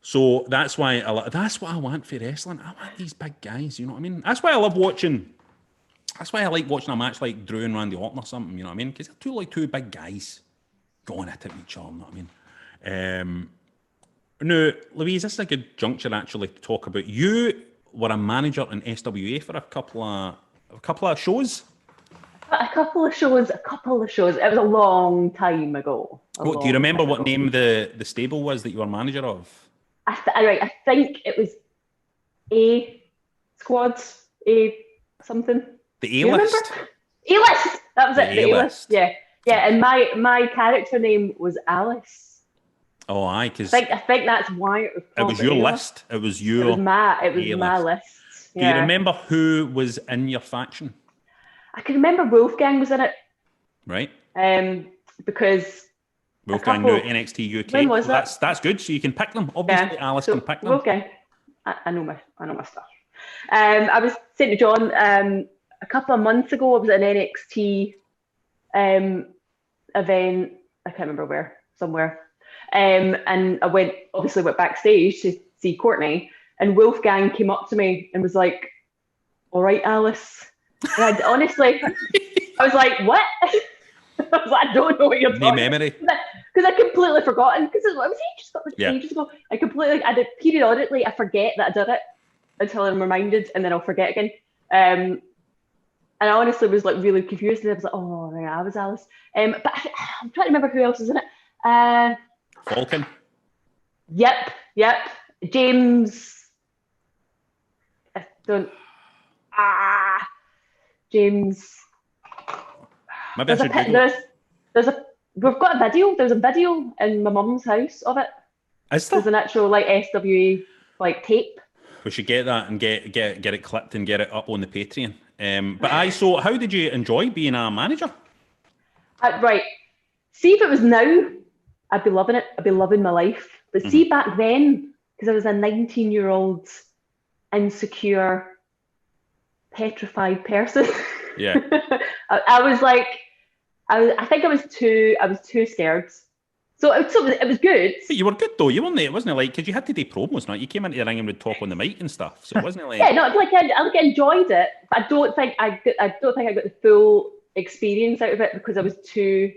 Speaker 2: So that's why that's what I want for wrestling. I want these big guys, you know what I mean? That's why I love watching. That's why I like watching a match like Drew and Randy Orton or something, you know what I mean? Because they're two big guys going at it with each other, you know what I mean? No, Louise, this is a good juncture actually to talk about. You were a manager in SWA for a couple of shows.
Speaker 5: A couple of shows. It was a long time ago.
Speaker 2: Do you remember what name the stable was that you were manager of?
Speaker 5: I think it was A Squads, A something.
Speaker 2: The A-list.
Speaker 5: A-list. That was it. The A-list. Yeah. And my character name was Alice.
Speaker 2: Oh, aye, because
Speaker 5: I think that's why it was.
Speaker 2: It was your list. It was your.
Speaker 5: It was my list.
Speaker 2: Yeah. Do you remember who was in your faction?
Speaker 5: I can remember Wolfgang was in it.
Speaker 2: Right.
Speaker 5: Because
Speaker 2: Wolfgang knew NXT UK.
Speaker 5: When was that?
Speaker 2: That's good. So you can pick them. Obviously, Alice can pick them.
Speaker 5: Wolfgang, I know my stuff. I was saying to John a couple of months ago. I was at an NXT event. I can't remember where. Somewhere. And I went backstage to see Courtney, and Wolfgang came up to me and was like, "All right, Alice." And I was like, "What?" I was like, "I don't know what you're talking about."
Speaker 2: memory.
Speaker 5: Because I completely forgotten. Because it was ages ago. Periodically, I forget that I did it until I'm reminded, and then I'll forget again. And I honestly was like really confused. And I was like, "Oh, yeah, I was Alice." But I'm trying to remember who else was in it.
Speaker 2: Falcon.
Speaker 5: Yep. James. I don't. James.
Speaker 2: Maybe I should Google.
Speaker 5: We've got a video. There's a video in my mum's house of it.
Speaker 2: Is there?
Speaker 5: There's an actual SWA tape.
Speaker 2: We should get that and get it clipped and get it up on the Patreon. So how did you enjoy being a manager?
Speaker 5: Right. See if it was now, I'd be loving it. I'd be loving my life. But see, back then, because I was a 19-year-old insecure, petrified person.
Speaker 2: Yeah.
Speaker 5: I was like, I think I was too scared. So it was good.
Speaker 2: But you were good though, you weren't it? Wasn't it like, because you had to do promos, not? You came into the ring and would talk on the mic and stuff. So it wasn't like...
Speaker 5: Yeah, no, like I enjoyed it, but I don't think I got the full experience out of it because I was too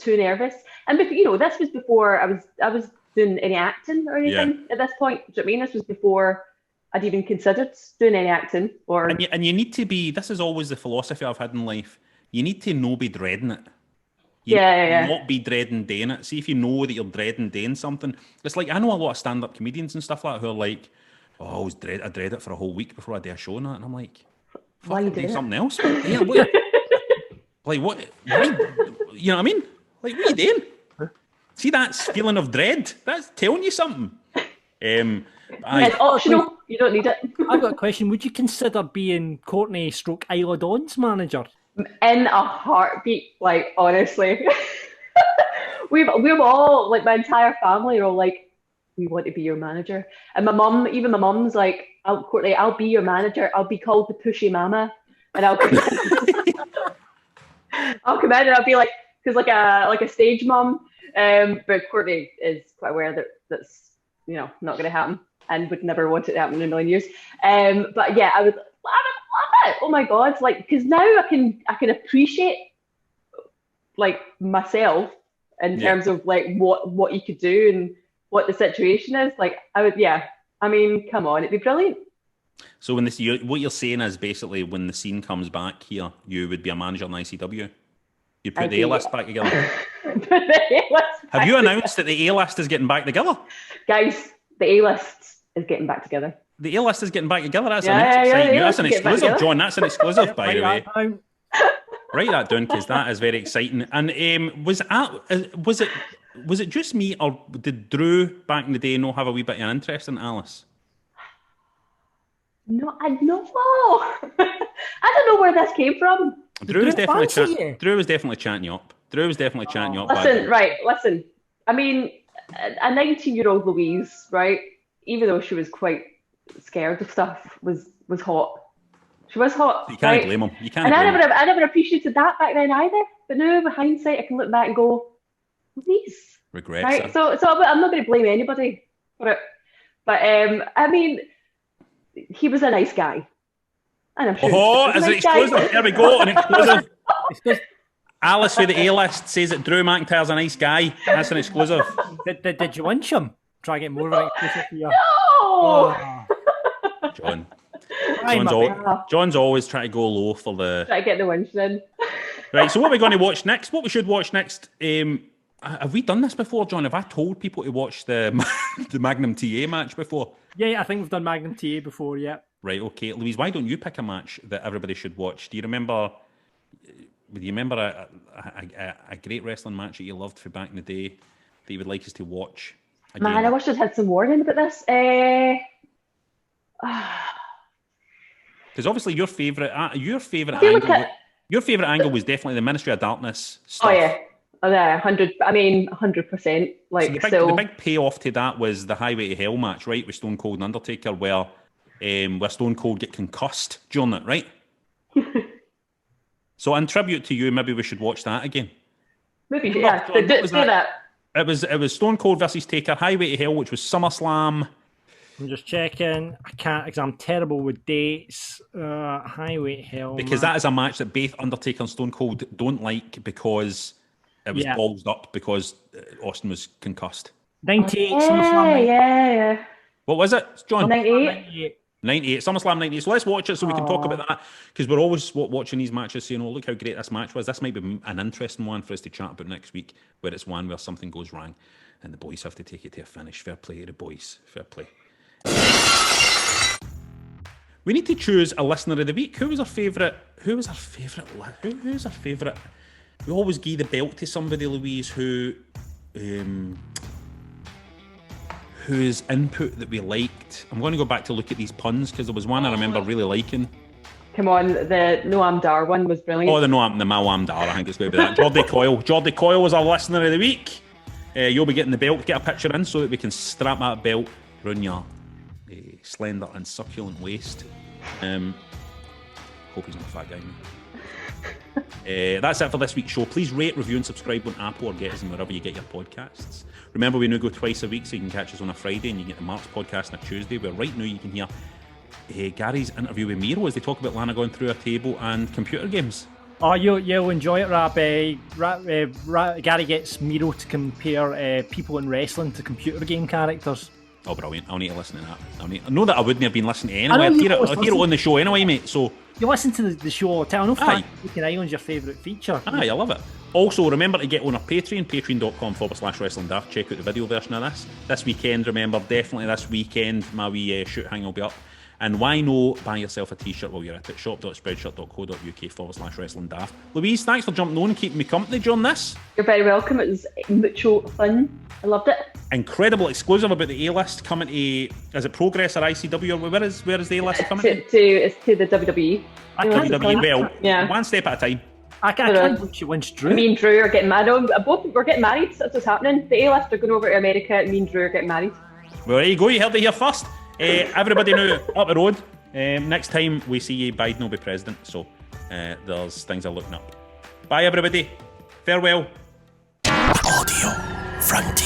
Speaker 5: nervous. And this was before I was doing any acting or anything at this point. Do you know what I mean? This was before I'd even considered doing any acting.
Speaker 2: And you need to be, this is always the philosophy I've had in life, you need to be dreading it. You not be dreading doing it. See if you know that you're dreading doing something. It's like, I know a lot of stand-up comedians and stuff like that who are like, oh, I dread it for a whole week before I do a show and that. And I'm like,
Speaker 5: why
Speaker 2: do something else?
Speaker 5: Yeah,
Speaker 2: like what? You know what I mean? Like, what are you doing? See that feeling of dread? That's telling you something.
Speaker 5: It's optional. You don't need it.
Speaker 4: I've got a question. Would you consider being Courtney / Isla Dawn's manager?
Speaker 5: In a heartbeat, like, honestly. we've all, like, my entire family are all like, we want to be your manager. And my mum's like, Courtney, I'll be your manager. I'll be called the pushy mama. And I'll come in and I'll be like, because like a stage mum. But Courtney is quite aware that that's, not going to happen and would never want it to happen in a million years. But yeah, I would love it. Oh my God. Like, because now I can appreciate like myself in terms of like what you could do and what the situation is. Like I would, I mean, come on, it'd be brilliant.
Speaker 2: So what you're saying is basically when the scene comes back here, you would be a manager in ICW. You put the A-list back together. Have you announced that the A-list is getting back together?
Speaker 5: Guys, the A-list is getting back together.
Speaker 2: The A-list is getting back together. That's an exclusive, John. That's an exclusive, by the way. Write that down because that is very exciting. And was it just me, or did Drew back in the day have a wee bit of an interest in Alice?
Speaker 5: No, I don't know. I don't know where this came from.
Speaker 2: Drew was definitely chatting you up.
Speaker 5: Listen. I mean, a 19-year-old Louise, right? Even though she was quite scared of stuff, was hot. She was hot. You can't
Speaker 2: blame him.
Speaker 5: I never appreciated that back then either. But now, with hindsight, I can look back and go, Louise.
Speaker 2: Regrets.
Speaker 5: Right. So I'm not going to blame anybody for it. But I mean, he was a nice guy. And I'm sure
Speaker 2: as an exclusive. There we go, an exclusive. Alice with the A-list says that Drew McIntyre's a nice guy. That's an exclusive.
Speaker 4: Did you lynch him? Try to get more of an exclusive here.
Speaker 5: No!
Speaker 4: Oh.
Speaker 2: John's always trying to go low for the...
Speaker 5: Try to get the winch in.
Speaker 2: Right, so what are we going to watch next? What we should watch next... have we done this before, John? Have I told people to watch the Magnum TA match before?
Speaker 4: Yeah, I think we've done Magnum TA before, yeah.
Speaker 2: Right, okay. Louise, why don't you pick a match that everybody should watch? Do you remember a great wrestling match that you loved from back in the day that you would like us to watch again?
Speaker 5: Man, I wish I'd had some warning about this.
Speaker 2: Because obviously your favourite angle was definitely the Ministry of Darkness stuff.
Speaker 5: Oh yeah. Oh yeah, 100%. Like,
Speaker 2: so the big payoff to that was the Highway to Hell match, right, with Stone Cold and Undertaker, where Stone Cold get concussed during it, right? So in tribute to you, maybe we should watch that again.
Speaker 5: Maybe, yeah. Do that.
Speaker 2: It was Stone Cold versus Taker, Highway to Hell, which was SummerSlam.
Speaker 4: I'm just checking. I can't, because I'm terrible with dates. Highway to Hell.
Speaker 2: Because that is a match that both Undertaker and Stone Cold don't like because it was ballsed up because Austin was concussed.
Speaker 4: 98 SummerSlam.
Speaker 5: Yeah.
Speaker 2: What was it, John?
Speaker 5: 98.
Speaker 2: 98, SummerSlam 98. So let's watch it so we can talk about that, because we're always watching these matches saying, oh, look how great this match was. This might be an interesting one for us to chat about next week, where it's one where something goes wrong and the boys have to take it to a finish. Fair play to the boys. Fair play. We need to choose a listener of the week. Who was our favourite? Who's our favourite? We always give the belt to somebody, Louise, whose input that we liked. I'm going to go back to look at these puns because there was one I remember really liking.
Speaker 5: Come on, the Noam Dar one was brilliant.
Speaker 2: Oh, the Noam Dar, I think it's going to be that. Jordy Coyle was our listener of the week. you'll be getting the belt. Get a picture in so that we can strap that belt around your slender and succulent waist. Hope he's not a fat guy, mate. That's it for this week's show. Please rate, review and subscribe on Apple or get us in wherever you get your podcasts. Remember, we now go twice a week, so you can catch us on a Friday and you get the Mark's podcast on a Tuesday, where right now you can hear Gary's interview with Miro as they talk about Lana going through a table and computer games. Oh,
Speaker 4: you'll enjoy it, Rab. Gary gets Miro to compare people in wrestling to computer game characters.
Speaker 2: Oh, brilliant. I'll need to listen to that. I know that I wouldn't have been listening to it anyway. I'd hear it on the show anyway, mate. So
Speaker 4: you listen to the show all the time. I know Fucking Island's your favourite feature.
Speaker 2: Aye, I love it. Also, remember to get on our Patreon, patreon.com/wrestling daft. Check out the video version of this. This weekend, remember, definitely this weekend, my wee shoot hang will be up. And why no, buy yourself a t-shirt while you're at it. shop.spreadshirt.co.uk/wrestling daft. Louise, thanks for jumping on and keeping me company during this.
Speaker 5: You're very welcome. It was mucho fun. I loved it.
Speaker 2: Incredible exclusive about the A-list coming to, is it Progress or ICW? Or where is the A-list coming to?
Speaker 5: It's to the WWE.
Speaker 2: WWE, well,
Speaker 5: yeah.
Speaker 2: One step at a time.
Speaker 4: I can't believe she wins Drew.
Speaker 5: Me and Drew are getting married. We're getting married. That's what's happening. The A-list are going over to America and me and Drew are getting married.
Speaker 2: Well, there you go. You heard it here first. Everybody now up the road. Next time we see you, Biden will be president. So there's things are looking up. Bye, everybody. Farewell.
Speaker 3: Audio Frontier.